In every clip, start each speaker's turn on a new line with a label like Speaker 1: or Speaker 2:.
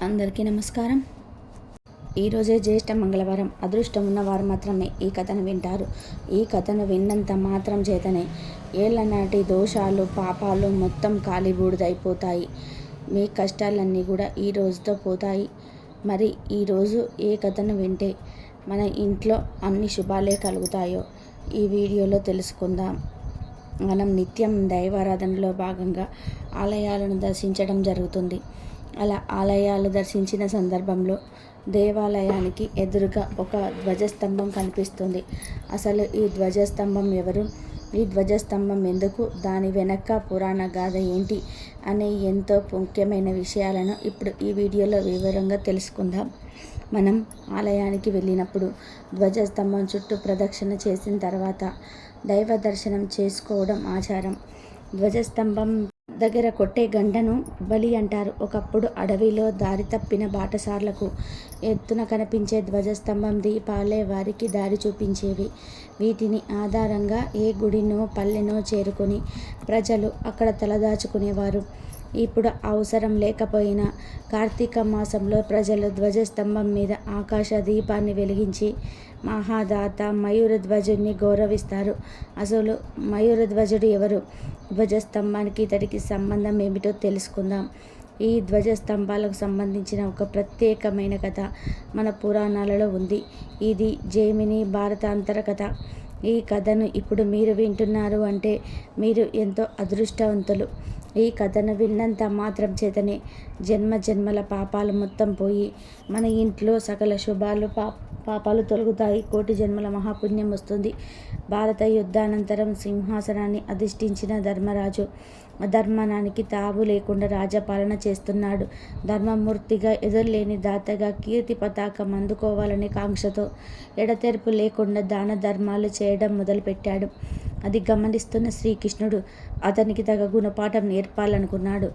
Speaker 1: అందరికీ నమస్కారం. ఈరోజే జ్యేష్ఠ మంగళవారం. అదృష్టం ఉన్నవారు మాత్రమే ఈ కథను వింటారు. ఈ కథను విన్నంత మాత్రం చేతనే ఏళ్ల నాటి దోషాలు, పాపాలు మొత్తం కాలిబూడిదైపోతాయి. మీ కష్టాలన్నీ కూడా ఈ రోజుతో పోతాయి. మరి ఈరోజు ఏ కథను వింటే మన ఇంట్లో అన్ని శుభాలే కలుగుతాయో ఈ వీడియోలో తెలుసుకుందాం. మనం నిత్యం దైవారాధనలో భాగంగా ఆలయాలను దర్శించడం జరుగుతుంది. అలా ఆలయాలు దర్శించిన సందర్భంలో దేవాలయానికి ఎదురుగా ఒక ధ్వజస్తంభం కనిపిస్తుంది. అసలు ఈ ధ్వజస్తంభం ఎవరు, ఈ ధ్వజస్తంభం ఎందుకు, దాని వెనక పురాణ గాథ ఏంటి అనే ఎంతో ముఖ్యమైన విషయాలను ఇప్పుడు ఈ వీడియోలో వివరంగా తెలుసుకుందాం. మనం ఆలయానికి వెళ్ళినప్పుడు ధ్వజస్తంభం చుట్టూ ప్రదక్షిణ చేసిన తర్వాత దైవ దర్శనం చేసుకోవడం ఆచారం. ధ్వజస్తంభం దగ్గర కొట్టే గంటను బలి అంటారు. ఒకప్పుడు అడవిలో దారి తప్పిన బాటసార్లకు ఎత్తున కనిపించే ధ్వజస్తంభం దీపాలే వారికి దారి చూపించేవి. వీటిని ఆధారంగా ఏ గుడినో పల్లెనో చేరుకొని ప్రజలు అక్కడ తలదాచుకునేవారు. ఇప్పుడు అవసరం లేకపోయినా కార్తీక మాసంలో ప్రజలు ధ్వజస్తంభం మీద ఆకాశ దీపాన్ని వెలిగించి మహాదాత మయూరధ్వజుడిని గౌరవిస్తారు. అసలు మయూరధ్వజుడు ఎవరు, ధ్వజస్తంభానికి ఇతడికి సంబంధం ఏమిటో తెలుసుకుందాం. ఈ ధ్వజస్తంభాలకు సంబంధించిన ఒక ప్రత్యేకమైన కథ మన పురాణాలలో ఉంది. ఇది జైమిని భారతాంతర కథ. ఈ కథను ఇప్పుడు మీరు వింటున్నారు అంటే మీరు ఎంతో అదృష్టవంతులు. ఈ కథను విన్నంత మాత్రం చేతనే జన్మ జన్మల పాపాలు మొత్తం పోయి మన ఇంట్లో సకల శుభాలు పాపాలు తొలగుతాయి. కోటి జన్మల మహాపుణ్యం వస్తుంది. భారత యుద్ధానంతరం సింహాసనాన్ని అధిష్ఠించిన ధర్మరాజు అధర్మానికి తావు లేకుండా రాజ్యపాలన చేస్తున్నాడు. ధర్మమూర్తిగా, ఎదురులేని దాతగా కీర్తి పతాకం అందుకోవాలనే కాంక్షతో ఎడతెరిపి లేకుండా దాన ధర్మాలు చేయడం మొదలుపెట్టాడు. అది గమనిస్తున్న శ్రీకృష్ణుడు అతనికి తగ గుణపాఠం నేర్పాలనుకున్నాడు.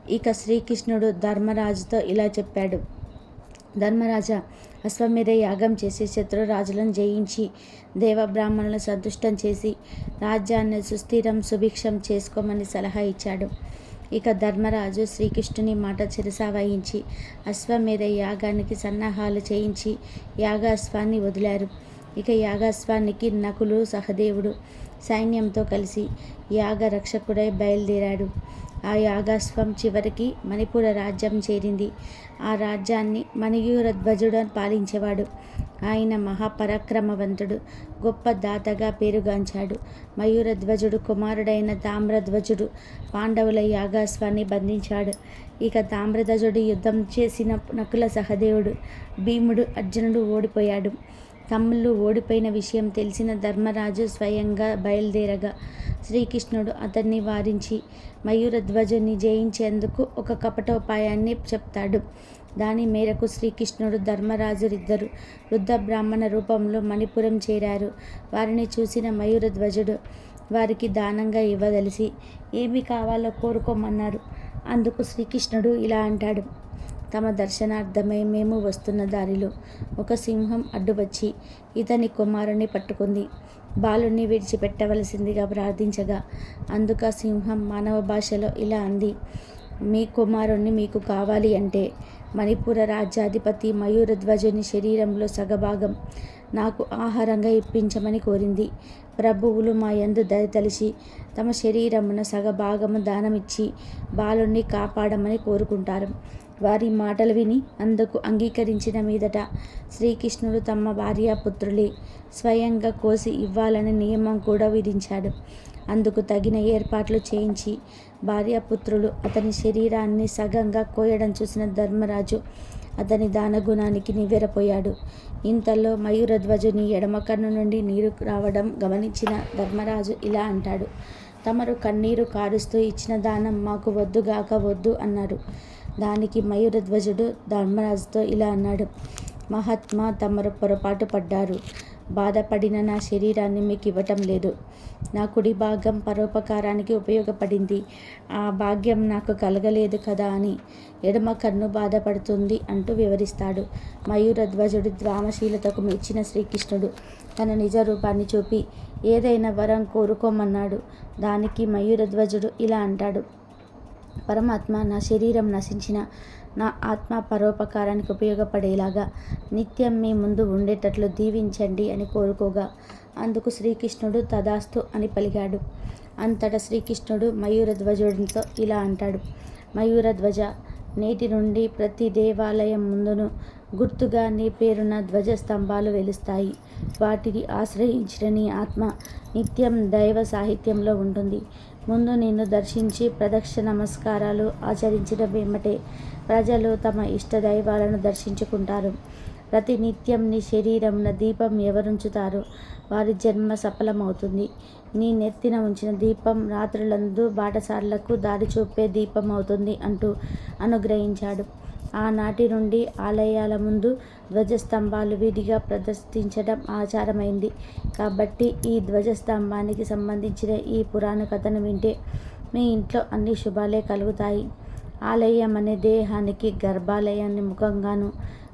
Speaker 1: ఇక శ్రీకృష్ణుడు ధర్మరాజుతో ఇలా చెప్పాడు. ధర్మరాజా, అశ్వమేధ యాగం చేసి శత్రురాజులను జయించి దేవబ్రాహ్మణులను సంతుష్టం చేసి రాజ్యాన్ని సుస్థిరం సుభిక్షం చేసుకోమని సలహా ఇచ్చాడు. ఇక ధర్మరాజు శ్రీకృష్ణుని మాట శిరసా వహించి అశ్వమేధ యాగానికి సన్నాహాలు చేయించి యాగాశ్వాన్ని వదిలారు. ఇక యాగాశ్వానికి నకులు సహదేవుడు సైన్యంతో కలిసి యాగ రక్షకుడై బయలుదేరాడు. ఆ యాగాశ్వం చివరికి మణిపుర రాజ్యం చేరింది. ఆ రాజ్యాన్ని మయూరధ్వజుడు పాలించేవాడు. ఆయన మహాపరాక్రమవంతుడు, గొప్ప దాతగా పేరుగాంచాడు. మయూరధ్వజుడు కుమారుడైన తామ్రధ్వజుడు పాండవుల యాగాశ్వాన్ని బంధించాడు. ఇక తామ్రధ్వజుడు యుద్ధం చేసిన నకుల సహదేవుడు, భీముడు, అర్జునుడు ఓడిపోయాడు. తమ్ముళ్ళు ఓడిపోయిన విషయం తెలిసిన ధర్మరాజు స్వయంగా బయలుదేరగా శ్రీకృష్ణుడు అతన్ని వారించి మయూరధ్వజుని జయించేందుకు ఒక కపటోపాయాన్ని చెప్తాడు. దాని మేరకు శ్రీకృష్ణుడు ధర్మరాజులిద్దరూ వృద్ధ బ్రాహ్మణ రూపంలో మణిపురం చేరారు. వారిని చూసిన మయూరధ్వజుడు వారికి దానంగా ఇవ్వదలిసి ఏమి కావాలో కోరుకోమన్నారు. అందుకు శ్రీకృష్ణుడు ఇలా అంటాడు. తమ దర్శనార్థమై మేము వస్తున్న దారిలో ఒక సింహం అడ్డు వచ్చి ఇతని కుమారుని పట్టుకుంది. బాలుని విడిచిపెట్టవలసిందిగా ప్రార్థించగా అందుకు సింహం మానవ భాషలో ఇలా అంది. మీ కుమారుణ్ణి మీకు కావాలి అంటే మణిపుర రాజ్యాధిపతి మయూరధ్వజుని శరీరంలో సగభాగం నాకు ఆహారంగా ఇప్పించమని కోరింది. ప్రభువులు మా యందు దయతలిచి తమ శరీరమున సగభాగము దానమిచ్చి బాలుణ్ణి కాపాడమని కోరుకుంటారు. వారి మాటలు విని అందుకు అంగీకరించిన మీదట శ్రీకృష్ణుడు తమ భార్యాపుత్రులే స్వయంగా కోసి ఇవ్వాలని నియమం కూడా విధించాడు. అందుకు తగిన ఏర్పాట్లు చేయించి భార్యాపుత్రులు అతని శరీరాన్ని సగంగా కోయడం చూసిన ధర్మరాజు అతని దానగుణానికి నివ్వెరపోయాడు. ఇంతలో మయూరధ్వజుని ఎడమ కన్ను నుండి నీరు రావడం గమనించిన ధర్మరాజు ఇలా అంటాడు. తమరు కన్నీరు కారుస్తూ ఇచ్చిన దానం మాకు వద్దుగాక వద్దు అన్నారు. దానికి మయూరధ్వజుడు ధర్మరాజుతో ఇలా అన్నాడు. మహాత్మా, తమరు పొరపాటు పడ్డారు. బాధపడిన నా శరీరాన్ని మీకు ఇవ్వటం లేదు. నా కుడి భాగం పరోపకారానికి ఉపయోగపడింది. ఆ భాగ్యం నాకు కలగలేదు కదా అని ఎడమ కన్ను బాధపడుతుంది అంటూ వివరిస్తాడు. మయూరధ్వజుడి ద్రామశీలతకు మెచ్చిన శ్రీకృష్ణుడు తన నిజ రూపాన్ని చూపి ఏదైనా వరం కోరుకోమన్నాడు. దానికి మయూరధ్వజుడు ఇలా అంటాడు. పరమాత్మ, నా శరీరం నశించిన నా ఆత్మ పరోపకారానికి ఉపయోగపడేలాగా నిత్యం మీ ముందు ఉండేటట్లు దీవించండి అని కోరుకోగా అందుకు శ్రీకృష్ణుడు తదాస్తు అని పలికాడు. అంతటా శ్రీకృష్ణుడు మయూరధ్వజుడితో ఇలా అంటాడు: మయూరధ్వజ, నేటి నుండి ప్రతి దేవాలయం ముందును గుర్తుగా నీ పేరున ధ్వజస్తంభాలు వెలుస్తాయి. వాటిని ఆశ్రయించిన నీ ఆత్మ నిత్యం దైవ సాహిత్యంలో ఉంటుంది. ముందు నిన్ను దర్శించి ప్రదక్షిణ నమస్కారాలు ఆచరించిన వెంబటే ప్రజలు తమ ఇష్ట దైవాలను దర్శించుకుంటారు. ప్రతి నిత్యం నీ శరీరమున దీపం ఎవరుంచుతారో వారి జన్మ సఫలమవుతుంది. నీ నెత్తిన ఉంచిన దీపం రాత్రులందు బాటసార్లకు దారి చూపే దీపం అవుతుంది అంటూ అనుగ్రహించాడు. ఆనాటి నుండి ఆలయాల ముందు ధ్వజస్తంభాలు విధిగా ప్రదర్శించడం ఆచారమైంది. కాబట్టి ఈ ధ్వజస్తంభానికి సంబంధించిన ఈ పురాణ కథను వింటే మీ ఇంట్లో అన్ని శుభాలే కలుగుతాయి. ఆలయం అనే దేహానికి గర్భాలయాన్ని ముఖంగాను,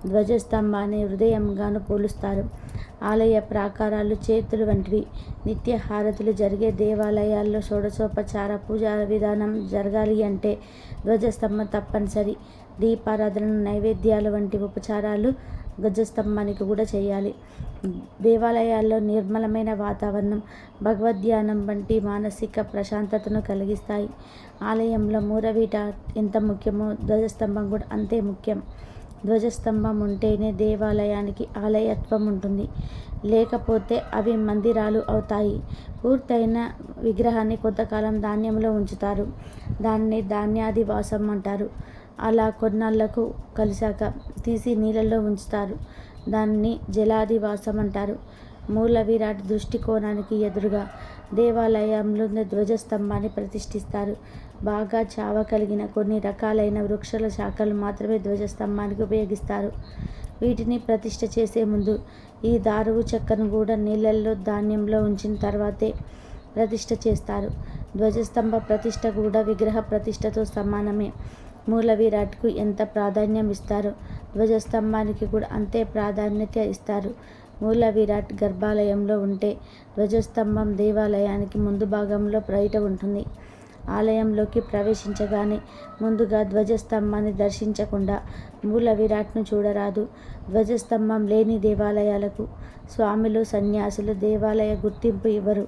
Speaker 1: ధ్వజస్తంభాన్ని హృదయంగాను పోలుస్తారు. ఆలయ ప్రాకారాలు చేతులు వంటివి. నిత్య హారతులు జరిగే దేవాలయాల్లో షోడశోపచార పూజా విధానం జరగాలి అంటే ధ్వజస్తంభం తప్పనిసరి. దీపారాధన, నైవేద్యాలు వంటి ఉపచారాలు ధ్వజస్తంభానికి కూడా చేయాలి. దేవాలయాల్లో నిర్మలమైన వాతావరణం, భగవద్ధ్యానం వంటి మానసిక ప్రశాంతతను కలిగిస్తాయి. ఆలయంలో మూరవీట ఎంత ముఖ్యమో ధ్వజస్తంభం కూడా అంతే ముఖ్యం. ధ్వజస్తంభం ఉంటేనే దేవాలయానికి ఆలయత్వం ఉంటుంది. లేకపోతే అవి మందిరాలు అవుతాయి. పూర్తయిన విగ్రహాన్ని కొంతకాలం ధాన్యంలో ఉంచుతారు. దాన్ని ధాన్యాదివాసం అంటారు. అలా కొన్నాళ్లకు కలిశాక తీసి నీళ్ళలో ఉంచుతారు. దాన్ని జలాదివాసం అంటారు. మూల విరాట్ దృష్టికోణానికి ఎదురుగా దేవాలయంలో ధ్వజస్తంభాన్ని ప్రతిష్ఠిస్తారు. బాగా చావ కలిగిన కొన్ని రకాలైన వృక్షాల శాఖలు మాత్రమే ధ్వజస్తంభానికి ఉపయోగిస్తారు. వీటిని ప్రతిష్ఠ చేసే ముందు ఈ దారువు చెక్కను కూడా నీళ్ళల్లో ధాన్యంలో ఉంచిన తర్వాతే ప్రతిష్ఠ చేస్తారు. ధ్వజస్తంభ ప్రతిష్ఠ కూడా విగ్రహ ప్రతిష్ఠతో సమానమే. మూల విరాట్కు ఎంత ప్రాధాన్యం ఇస్తారో ధ్వజస్తంభానికి కూడా అంతే ప్రాధాన్యత ఇస్తారు. మూల విరాట్ గర్భాలయంలో ఉంటే ధ్వజస్తంభం దేవాలయానికి ముందు భాగంలో బయట ఉంటుంది. ఆలయంలోకి ప్రవేశించగానే ముందుగా ధ్వజస్తంభాన్ని దర్శించకుండా మూల విరాట్ను చూడరాదు. ధ్వజస్తంభం లేని దేవాలయాలకు స్వాములు, సన్యాసులు దేవాలయ గుర్తింపు ఇవ్వరు.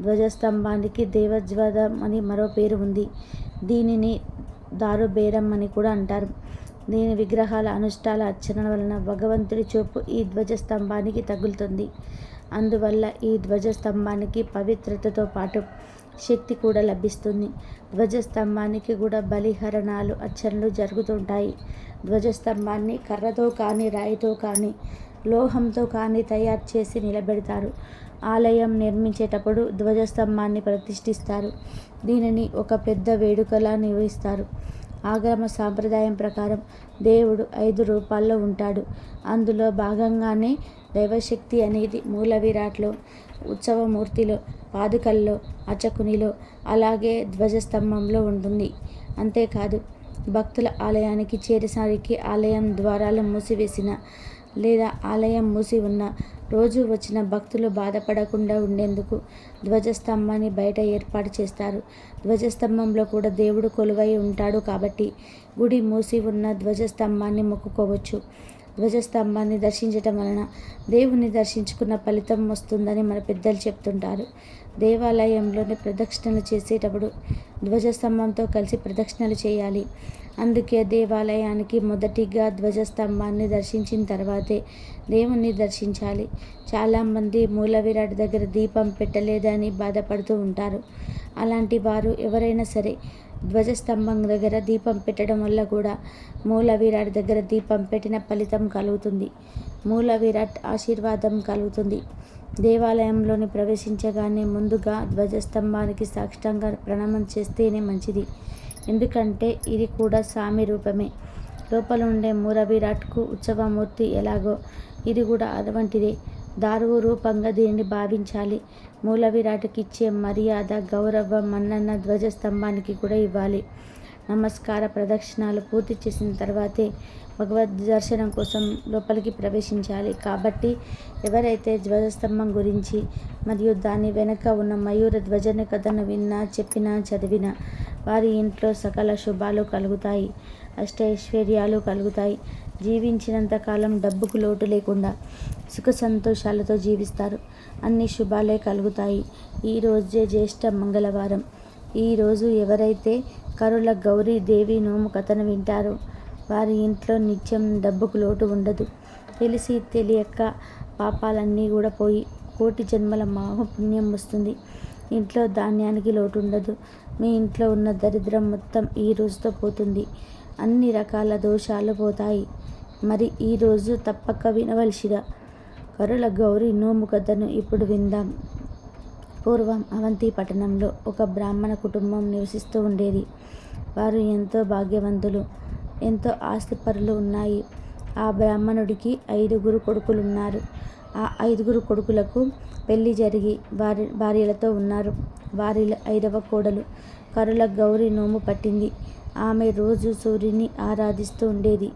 Speaker 1: ధ్వజస్తంభానికి దేవజ్వదం అని మరో పేరు ఉంది. దీనిని దారుబేరం అని కూడా అంటారు. దీని విగ్రహాల అనుష్ఠాన అర్చన వలన భగవంతుడి చూపు ఈ ధ్వజస్తంభానికి తగులుతుంది. అందువల్ల ఈ ధ్వజస్తంభానికి పవిత్రతతో పాటు శక్తి కూడా లభిస్తుంది. ధ్వజస్తంభానికి కూడా బలిహరణాలు, అర్చనలు జరుగుతుంటాయి. ధ్వజస్తంభాన్ని కర్రతో కానీ, రాయితో కానీ, లోహంతో కానీ తయారు చేసి నిలబెడతారు. ఆలయం నిర్మించేటప్పుడు ధ్వజస్తంభాన్ని ప్రతిష్ఠిస్తారు. దీనిని ఒక పెద్ద వేడుకలా నిర్వహిస్తారు. ఆగమ సాంప్రదాయం ప్రకారం దేవుడు 5 రూపాల్లో ఉంటాడు. అందులో భాగంగానే దైవశక్తి అనేది మూల విరాట్లో, ఉత్సవమూర్తిలో, పాదుకల్లో, అర్చకునిలో, అలాగే ధ్వజస్తంభంలో ఉంటుంది. అంతేకాదు, భక్తుల ఆలయానికి చేరేసరికి ఆలయం ద్వారాలు మూసివేసిన లేదా ఆలయం మూసి ఉన్న రోజు వచ్చిన భక్తులు బాధపడకుండా ఉండేందుకు ధ్వజస్తంభాన్ని బయట ఏర్పాటు చేస్తారు. ధ్వజస్తంభంలో కూడా దేవుడు కొలువై ఉంటాడు కాబట్టి గుడి మూసి ఉన్న ధ్వజస్తంభాన్ని మొక్కుకోవచ్చు. ధ్వజస్తంభాన్ని దర్శించటం వలన దేవుని దర్శించుకున్న ఫలితం వస్తుందని మన పెద్దలు చెప్తుంటారు. దేవాలయంలోని ప్రదక్షిణలు చేసేటప్పుడు ధ్వజస్తంభంతో కలిసి ప్రదక్షిణలు చేయాలి. అందుకే దేవాలయానికి మొదటిగా ధ్వజస్తంభాన్ని దర్శించిన తర్వాతే దేవుణ్ణి దర్శించాలి. చాలామంది మూల విరాట్ దగ్గర దీపం పెట్టలేదని బాధపడుతూ ఉంటారు. అలాంటి వారు ఎవరైనా సరే ధ్వజస్తంభం దగ్గర దీపం పెట్టడం వల్ల కూడా మూల విరాట్ దగ్గర దీపం పెట్టిన ఫలితం కలుగుతుంది. మూల విరాట్ ఆశీర్వాదం కలుగుతుంది. దేవాలయంలోని ప్రవేశించగానే ముందుగా ధ్వజస్తంభానికి సాష్టాంగ ప్రణామం చేస్తేనే మంచిది. ఎందుకంటే ఇది కూడా స్వామి రూపమే. లోపల ఉండే మూల విరాట్కు ఉత్సవమూర్తి ఎలాగో ఇది కూడా అటువంటిదే. దారువు రూపంగా దీనిని భావించాలి. మూల విరాట్కి ఇచ్చే మర్యాద, గౌరవం, మన్నన ధ్వజస్తంభానికి కూడా ఇవ్వాలి. నమస్కార ప్రదక్షిణాలు పూర్తి చేసిన తర్వాతే భగవద్ దర్శనం కోసం లోపలికి ప్రవేశించాలి. కాబట్టి ఎవరైతే ధ్వజస్తంభం గురించి మరియు దాని వెనుక ఉన్న మయూర ధ్వజన కథను విన్నా, చెప్పినా, చదివినా వారి ఇంట్లో సకల శుభాలు కలుగుతాయి. అష్టైశ్వర్యాలు కలుగుతాయి. జీవించినంతకాలం డబ్బుకు లోటు లేకుండా సుఖ సంతోషాలతో జీవిస్తారు. అన్ని శుభాలే కలుగుతాయి. ఈరోజే జ్యేష్ఠ మంగళవారం. ఈరోజు ఎవరైతే కరుల గౌరీ దేవి నోము కథను వింటారో వారి ఇంట్లో నిత్యం డబ్బుకు లోటు ఉండదు. తెలిసి తెలియక పాపాలన్నీ కూడా పోయి కోటి జన్మల మహాపుణ్యం వస్తుంది. ఇంట్లో ధాన్యానికి లోటు ఉండదు. మీ ఇంట్లో ఉన్న దరిద్రం మొత్తం ఈ రోజుతో పోతుంది. అన్ని రకాల దోషాలు పోతాయి. మరి ఈరోజు తప్పక వినవలసిన కరుల గౌరీ నోము కథను ఇప్పుడు విందాం. పూర్వం అవంతి పట్టణంలో ఒక బ్రాహ్మణ కుటుంబం నివసిస్తూ ఉండేది. వారు ఎంతో భాగ్యవంతులు, ఎంతో ఆస్తిపరులు ఉన్నాయి. ఆ బ్రాహ్మణుడికి 5 కొడుకులున్నారు. ఆ 5 కొడుకులకు పెళ్లి జరిగి భార్యలతో ఉన్నారు. వారిలో 5వ కోడలు కరుల గౌరీ నోము పట్టింది. ఆమె రోజు సూర్యుని ఆరాధిస్తూ ఉండేది.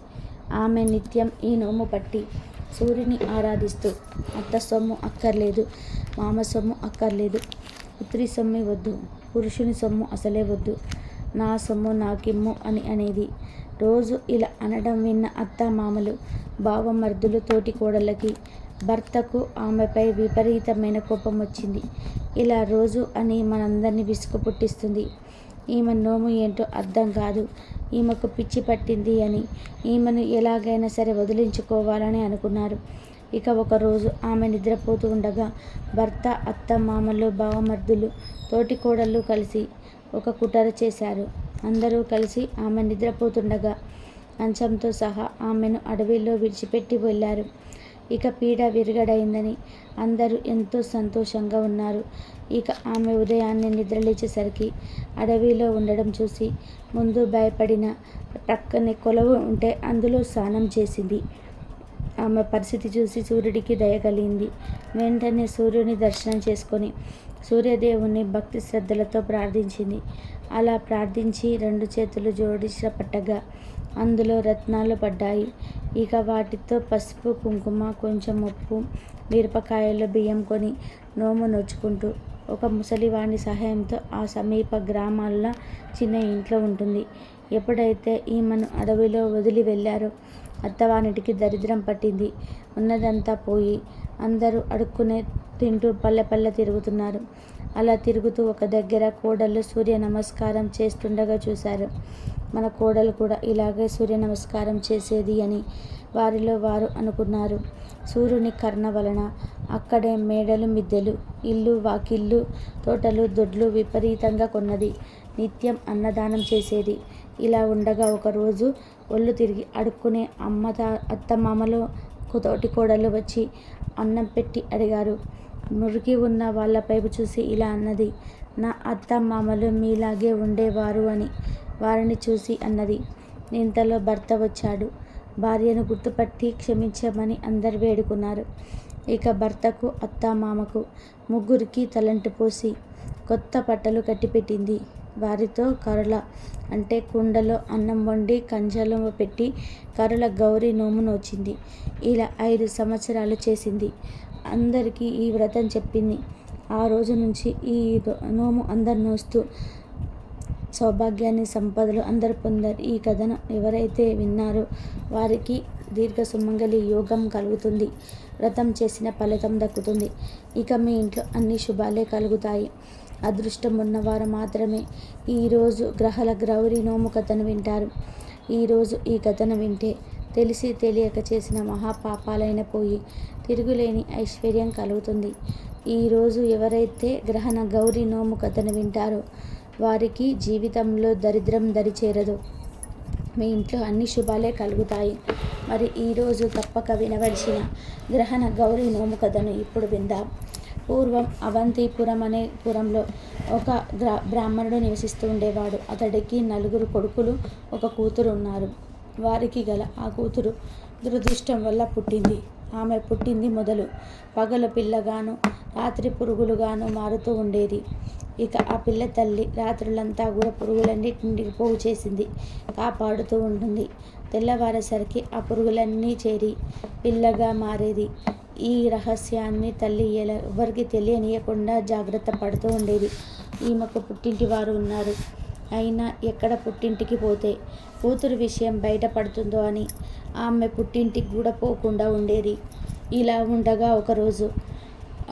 Speaker 1: ఆమె నిత్యం ఈ నోము పట్టి సూర్యుని ఆరాధిస్తూ అత్త సొమ్ము అక్కర్లేదు, మామ సొమ్ము అక్కర్లేదు, పుత్రి సొమ్ము వద్దు, పురుషుని సొమ్ము అసలే వద్దు, నా సొమ్ము నాకిమ్ము అని అనేది. రోజు ఇలా అనడం విన్న అత్త మామలు, బావమర్దులు, తోటి కోడళ్ళకి, భర్తకు ఆమెపై విపరీతమైన కోపం వచ్చింది. ఇలా రోజు అని మనందరినీ విసుగు పుట్టిస్తుంది. ఈమె నోము ఏంటో అర్థం కాదు, ఈమెకు పిచ్చి పట్టింది అని ఈమెను ఎలాగైనా సరే వదిలించుకోవాలని అనుకున్నారు. ఇక ఒకరోజు ఆమె నిద్రపోతూ ఉండగా భర్త, అత్త మామలు, బావమర్దులు, తోటి కోడళ్ళు కలిసి ఒక కుట్ర చేశారు. అందరూ కలిసి ఆమె నిద్రపోతుండగా మంచంతో సహా ఆమెను అడవిలో విడిచిపెట్టి వెళ్ళారు. ఇక పీడ విరగడైందని అందరూ ఎంతో సంతోషంగా ఉన్నారు. ఇక ఆమె ఉదయాన్నే నిద్రలేచేసరికి అడవిలో ఉండడం చూసి ముందు భయపడిన పక్కనే కొలవ ఉంటే అందులో స్నానం చేసింది. ఆమె పరిస్థితి చూసి సూర్యుడికి దయ కలిగింది. వెంటనే సూర్యుని దర్శనం చేసుకొని సూర్యదేవుని భక్తి శ్రద్ధలతో ప్రార్థించింది. అలా ప్రార్థించి 2 చేతులు జోడించి పట్టగా అందులో రత్నాలు పడ్డాయి. ఇక వాటితో పసుపు, కుంకుమ, కొంచెం ఉప్పు, మిరపకాయలు, బియ్యం కొని నోము నోచుకుంటూ ఒక ముసలివాని సహాయంతో ఆ సమీప గ్రామాల్లో చిన్న ఇంట్లో ఉంటుంది. ఎప్పుడైతే ఈమెను అడవిలో వదిలి వెళ్ళారో అత్తవానిటికి దరిద్రం పట్టింది. ఉన్నదంతా పోయి అందరూ అడుక్కునే తింటూ పల్లె తిరుగుతున్నారు. అలా తిరుగుతూ ఒక దగ్గర కోడళ్ళు సూర్య నమస్కారం చేస్తుండగా చూశారు. మన కోడలు కూడా ఇలాగే సూర్య నమస్కారం చేసేది అని వారిలో వారు అనుకున్నారు. సూర్యుని కరుణ వలన అక్కడే మేడలు, మిద్దెలు, ఇల్లు, వాకిళ్ళు, తోటలు, దొడ్లు విపరీతంగా కొన్నది. నిత్యం అన్నదానం చేసేది. ఇలా ఉండగా ఒకరోజు ఒళ్ళు తిరిగి అడుక్కునే అత్తమామలు, తోటి కోడళ్ళు వచ్చి అన్నం పెట్టి అడిగారు. మురికి ఉన్న వాళ్ళ వైపు చూసి ఇలా అన్నది, నా అత్త మామలు మీలాగే ఉండేవారు అని వారిని చూసి అన్నది. ఇంతలో భర్త వచ్చాడు. భార్యను గుర్తుపట్టి క్షమించమని అందరు వేడుకున్నారు. ఇక భర్తకు, అత్త మామకు ముగ్గురికి తలంటు పోసి కొత్త బట్టలు కట్టిపెట్టింది. వారితో కరుల అంటే కుండలో అన్నం వండి కంచంలో పెట్టి కరుల గౌరీ నోము నోచింది. ఇలా 5 సంవత్సరాలు చేసింది. అందరికీ ఈ వ్రతం చెప్పింది. ఆ రోజు నుంచి ఈ నోము అందరు నోస్తూ సౌభాగ్యాన్ని, సంపదలు అందరు పొందారు. ఈ కథను ఎవరైతే విన్నారో వారికి దీర్ఘ సుమంగళి యోగం కలుగుతుంది. వ్రతం చేసిన ఫలితం దక్కుతుంది. ఇక మీ ఇంట్లో అన్ని శుభాలే కలుగుతాయి. అదృష్టం ఉన్నవారు మాత్రమే ఈరోజు గ్రహాల గౌరీ నోము కథను వింటారు. ఈరోజు ఈ కథను వింటే తెలిసి తెలియక చేసిన మహాపాపాలైన పోయి తిరుగులేని ఐశ్వర్యం కలుగుతుంది. ఈరోజు ఎవరైతే గ్రహణ గౌరీ నోము కథను వింటారో వారికి జీవితంలో దరిద్రం దరిచేరదు. మీ ఇంట్లో అన్ని శుభాలే కలుగుతాయి. మరి ఈరోజు తప్పక వినవలసిన గ్రహణ గౌరీ నోము కథను ఇప్పుడు విందాం. పూర్వం అవంతిపురం అనే పురంలో ఒక బ్రాహ్మణుడు నివసిస్తూ ఉండేవాడు. అతడికి 4 కొడుకులు, 1 కూతురు ఉన్నారు. వారికి గల ఆ కూతురు దురదృష్టం వల్ల పుట్టింది. ఆమె పుట్టింది మొదలు పగలు పిల్లగాను, రాత్రి పురుగులుగాను మారుతూ ఉండేది. ఇక ఆ పిల్ల తల్లి రాత్రులంతా కూడా పురుగులన్నిటిని పోగు చేసింది, కాపాడుతూ ఉంటుంది. తెల్లవారేసరికి ఆ పురుగులన్నీ చేరి పిల్లగా మారేది. ఈ రహస్యాన్ని తల్లి ఎవరికి తెలియనీయకుండా జాగ్రత్త పడుతూ ఉండేది. ఈమెకు పుట్టింటి వారు ఉన్నారు. అయినా ఎక్కడ పుట్టింటికి పోతే కూతురు విషయం బయటపడుతుందో అని ఆమె పుట్టింటికి కూడా పోకుండా ఉండేది. ఇలా ఉండగా ఒకరోజు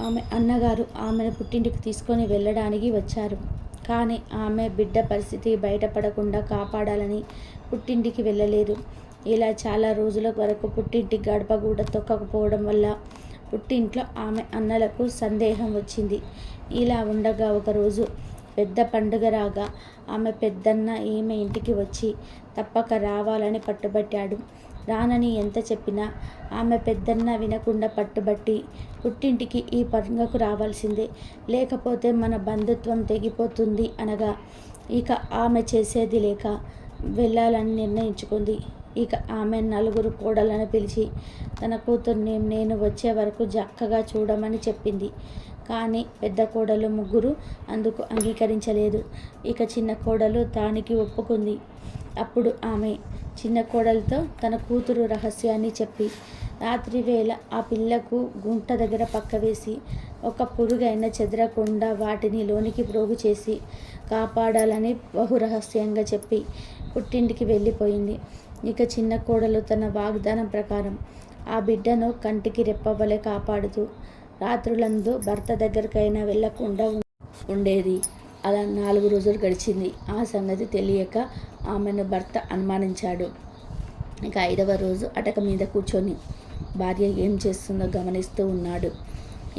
Speaker 1: ఆమె అన్నగారు ఆమెను పుట్టింటికి తీసుకొని వెళ్ళడానికి వచ్చారు. కానీ ఆమె బిడ్డ పరిస్థితి బయటపడకుండా కాపాడాలని పుట్టింటికి వెళ్ళలేదు. ఇలా చాలా రోజుల వరకు పుట్టింటి గడప కూడా తొక్కకపోవడం వల్ల పుట్టింట్లో ఆమె అన్నలకు సందేహం వచ్చింది. ఇలా ఉండగా ఒకరోజు పెద్ద పండుగ రాగా ఆమె పెద్దన్న ఈమె ఇంటికి వచ్చి తప్పక రావాలని పట్టుబట్టాడు. రానని ఎంత చెప్పినా ఆమె పెద్దన్న వినకుండా పట్టుబట్టి పుట్టింటికి ఈ పండుగకు రావాల్సిందే, లేకపోతే మన బంధుత్వం తెగిపోతుంది అనగా ఇక ఆమె చేసేది లేక వెళ్ళాలని నిర్ణయించుకుంది. ఇక ఆమె నలుగురు కోడలను పిలిచి తన కూతుర్ని నేను వచ్చే వరకు చక్కగా చూడమని చెప్పింది. కానీ పెద్ద కోడలు ముగ్గురు అందుకు అంగీకరించలేదు. ఇక చిన్న కోడలు దానికి ఒప్పుకుంది. అప్పుడు ఆమె చిన్న కోడలతో తన కూతురు రహస్యాన్ని చెప్పి రాత్రి వేళ ఆ పిల్లకు గుంట దగ్గర పక్క వేసి ఒక పురుగైన చెదరకుండా వాటిని లోనికి ప్రోగు చేసి కాపాడాలని బహురహస్యంగా చెప్పి పుట్టింటికి వెళ్ళిపోయింది. ఇక చిన్న కోడలు తన వాగ్దానం ప్రకారం ఆ బిడ్డను కంటికి రెప్పవలె కాపాడుతూ రాత్రులందు భర్త దగ్గరికైనా వెళ్లకుండా ఉండేది. అలా 4 రోజులు గడిచింది. ఆ సంగతి తెలియక ఆమెను భర్త అనుమానించాడు. ఇక 5వ రోజు అటక మీద కూర్చొని భార్య ఏం చేస్తుందో గమనిస్తూ ఉన్నాడు.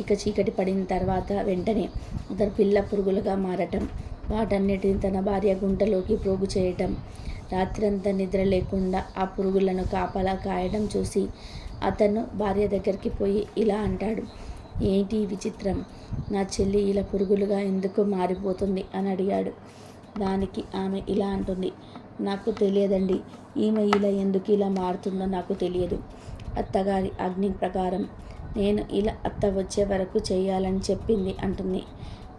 Speaker 1: ఇక చీకటి పడిన తర్వాత వెంటనే అతను పిల్ల పురుగులుగా మారటం, వాటన్నిటిని తన భార్య గుంటలోకి ప్రోగు చేయటం, రాత్రంతా నిద్ర లేకుండా ఆ పురుగులను కాపలా కాయడం చూసి అతను భార్య దగ్గరికి పోయి ఇలా అంటాడు, ఏంటి విచిత్రం, నా చెల్లి ఇలా పురుగులుగా ఎందుకు మారిపోతుంది అని అడిగాడు. దానికి ఆమె ఇలా అంటుంది, నాకు తెలియదండి, ఈమె ఎందుకు ఇలా మారుతుందో నాకు తెలియదు. అత్తగారి ఆజ్ఞ ప్రకారం నేను ఇలా అత్త వచ్చే వరకు చేయాలని చెప్పింది అంటుంది.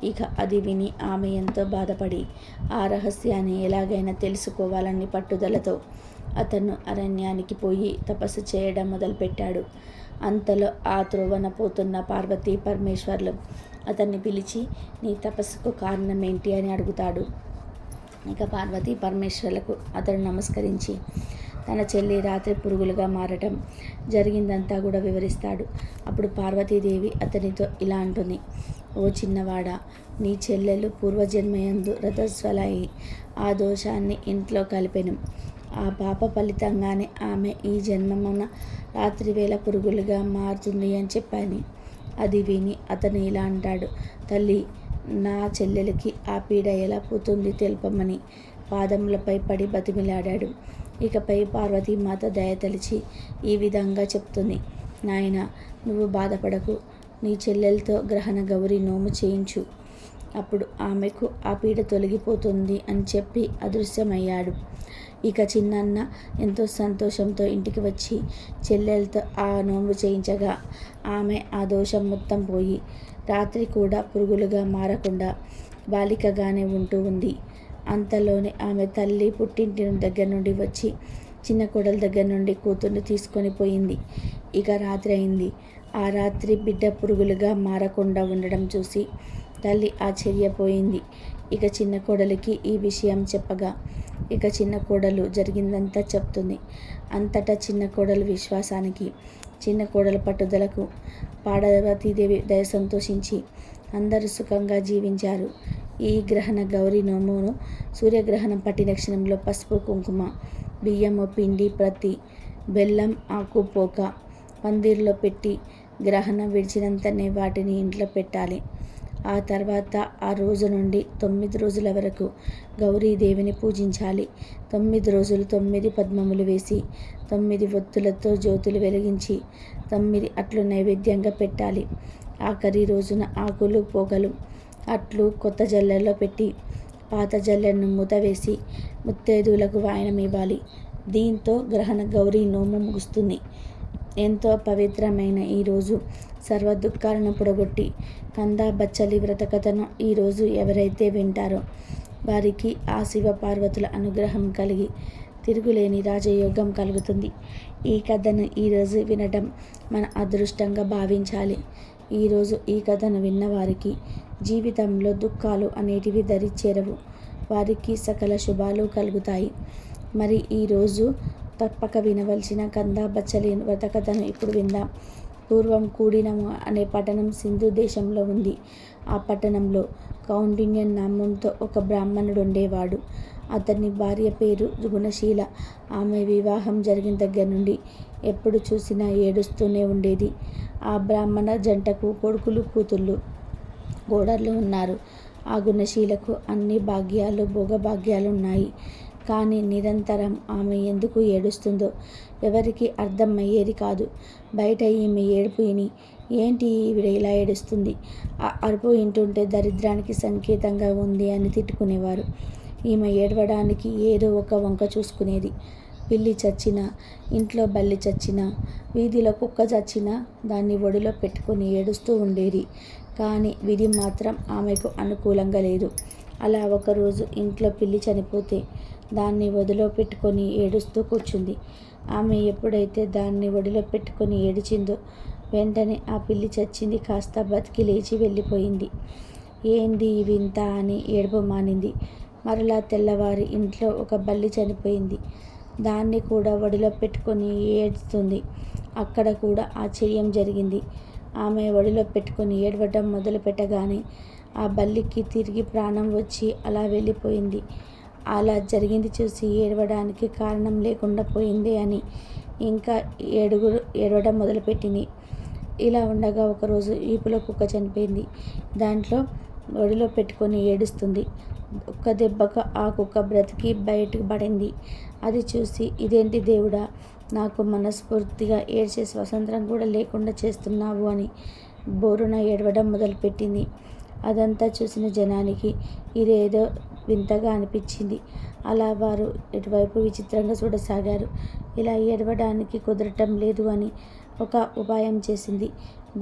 Speaker 1: ఇక అది విని ఆమె ఎంతో బాధపడి ఆ రహస్యాన్ని ఎలాగైనా తెలుసుకోవాలని పట్టుదలతో అతను అరణ్యానికి పోయి తపస్సు చేయడం మొదలుపెట్టాడు. అంతలో ఆ త్రోవన పోతున్న పార్వతీ పరమేశ్వర్లు అతన్ని పిలిచి నీ తపస్సుకు కారణం ఏంటి అని అడుగుతాడు. ఇక పార్వతీ పరమేశ్వర్లకు అతడు నమస్కరించి తన చెల్లి రాత్రి పురుగులుగా మారటం జరిగిందంతా కూడా వివరిస్తాడు. అప్పుడు పార్వతీదేవి అతనితో ఇలా అంటుంది, ఓ చిన్నవాడా, నీ చెల్లెలు పూర్వజన్మయందు రథస్వలై ఆ దోషాన్ని ఇంట్లో కలిపెను. ఆ పాప ఫలితంగానే ఆమె ఈ జన్మమున రాత్రివేళ పురుగులుగా మారుతుంది అని చెప్పాను. అది విని అతను ఇలా అంటాడు, తల్లి, నా చెల్లెలకి ఆ పీడ ఎలా పోతుంది తెలుపమని పాదములపై పడి బతిమిలాడాడు. ఇకపై పార్వతీమాత దయతలిచి ఈ విధంగా చెప్తుంది, నాయన, నువ్వు బాధపడకు, నీ చెల్లెలతో గ్రహణ గౌరి నోము చేయించు, అప్పుడు ఆమెకు ఆ పీడ తొలగిపోతుంది అని చెప్పి అదృశ్యమయ్యాడు. ఇక చిన్నన్న ఎంతో సంతోషంతో ఇంటికి వచ్చి చెల్లెలతో ఆ నోము చేయించగా ఆమె ఆ దోషం మొత్తం పోయి రాత్రి కూడా పురుగులుగా మారకుండా బాలికగానే ఉంటూ ఉంది. అంతలోనే ఆమె తల్లి పుట్టింటి దగ్గర నుండి వచ్చి చిన్న కోడల దగ్గర నుండి కూతుర్ని తీసుకొని పోయింది. ఇక రాత్రి అయింది. ఆ రాత్రి బిడ్డ పురుగులుగా మారకుండా ఉండడం చూసి తల్లి ఆశ్చర్యపోయింది. ఇక చిన్న కోడలికి ఈ విషయం చెప్పగా ఇక చిన్న కోడలు జరిగిందంతా చెప్తుంది. అంతటా చిన్న కోడలు విశ్వాసానికి, చిన్న కోడల పట్టుదలకు పార్వతీదేవి దయ సంతోషించి అందరూ సుఖంగా జీవించారు. ఈ గ్రహణ గౌరీ నోమును సూర్యగ్రహణం పట్టిన క్షణంలో పసుపు, కుంకుమ, బియ్యము, పిండి, ప్రతి, బెల్లం, ఆకు, పోక పందిర్లో పెట్టి గ్రహణం విడిచినంతనే వాటిని ఇంట్లో పెట్టాలి. ఆ తర్వాత ఆ రోజు నుండి 9 రోజుల వరకు గౌరీదేవిని పూజించాలి. 9 రోజులు 9 పద్మములు వేసి 9 ఒత్తులతో జ్యోతులు వెలిగించి 9 అట్లు నైవేద్యంగా పెట్టాలి. ఆఖరి రోజున ఆకులు, పోగలు, అట్లు కొత్త జల్లెల్లో పెట్టి పాత జల్లెను మూత వేసి ముత్తైదువులకు వాయనం ఇవ్వాలి. దీంతో గ్రహణ గౌరీ నోము ముగుస్తుంది. ఎంతో పవిత్రమైన ఈరోజు సర్వ దుఃఖాలను పొడగొట్టి కందా బచ్చలి వ్రత కథను ఈరోజు ఎవరైతే వింటారో వారికి ఆ శివ పార్వతుల అనుగ్రహం కలిగి తిరుగులేని రాజయోగం కలుగుతుంది. ఈ కథను ఈరోజు వినడం మన అదృష్టంగా భావించాలి. ఈరోజు ఈ కథను విన్నవారికి జీవితంలో దుఃఖాలు అనేటివి దరి చేరవు. వారికి సకల శుభాలు కలుగుతాయి. మరి ఈరోజు తప్పక వినవలసిన కందా బచ్చలి వ్రత కథను ఇప్పుడు విందాం. పూర్వం కూడినము అనే పట్టణం సింధు దేశంలో ఉంది. ఆ పట్టణంలో కౌండిన్యన్ నామంతో ఒక బ్రాహ్మణుడు ఉండేవాడు. అతని భార్య పేరు గుణశీల. ఆమె వివాహం జరిగిన దగ్గర నుండి ఎప్పుడు చూసినా ఏడుస్తూనే ఉండేది. ఆ బ్రాహ్మణ జంటకు కొడుకులు, కూతుళ్ళు, కోడళ్ళు ఉన్నారు. ఆ గుణశీలకు అన్ని భాగ్యాలు, భోగభాగ్యాలు ఉన్నాయి. కానీ నిరంతరం ఆమె ఎందుకు ఏడుస్తుందో ఎవరికి అర్థం అయ్యేది కాదు. బయట ఈమె ఏడుపు విని, ఏంటి ఈవిడ ఇలా ఏడుస్తుంది, ఆ అరుపు వింటుంటే దరిద్రానికి సంకేతంగా ఉంది అని తిట్టుకునేవారు. ఈమె ఏడవడానికి ఏదో ఒక వంక చూసుకునేది. పిల్లి చచ్చినా, ఇంట్లో బల్లి చచ్చినా, వీధిలో కుక్క చచ్చినా దాన్ని ఒడిలో పెట్టుకొని ఏడుస్తూ ఉండేది. కానీ విధి మాత్రం ఆమెకు అనుకూలంగా లేదు. అలా ఒకరోజు ఇంట్లో పిల్లి చనిపోతే దాన్ని ఒడిలో పెట్టుకొని ఏడుస్తూ కూర్చుంది. ఆమె ఎప్పుడైతే దాన్ని ఒడిలో పెట్టుకొని ఏడిచిందో వెంటనే ఆ పిల్లి చచ్చింది కాస్త బతికి లేచి వెళ్ళిపోయింది. ఏంది వింత అని ఏడుపు మానింది. మరలా తెల్లవారి ఇంట్లో ఒక బల్లి చనిపోయింది. దాన్ని కూడా ఒడిలో పెట్టుకొని ఏడుస్తుంది. అక్కడ కూడా ఆశ్చర్యం జరిగింది. ఆమె ఒడిలో పెట్టుకొని ఏడవటం మొదలు పెట్టగానే ఆ బల్లికి తిరిగి ప్రాణం వచ్చి అలా వెళ్ళిపోయింది. అలా జరిగింది చూసి ఏడవడానికి కారణం లేకుండా పోయిందే అని ఇంకా ఏడవడం మొదలుపెట్టింది. ఇలా ఉండగా ఒకరోజు ఈపులో కుక్క చనిపోయింది. దాంట్లో ఒడిలో పెట్టుకొని ఏడుస్తుంది. ఒక్క దెబ్బకు ఆ కుక్క బ్రతికి బయటకు పడింది. అది చూసి, ఇదేంటి దేవుడా, నాకు మనస్ఫూర్తిగా ఏడ్చే స్వతంత్రం కూడా లేకుండా చేస్తున్నావు అని బోరున ఏడవడం మొదలుపెట్టింది. అదంతా చూసిన జనానికి ఇదేదో వింతగా అనిపించింది. అలా వారు ఇటువైపు విచిత్రంగా చూడసాగారు. ఇలా ఏడవడానికి కుదరటం లేదు అని ఒక ఉపాయం చేసింది.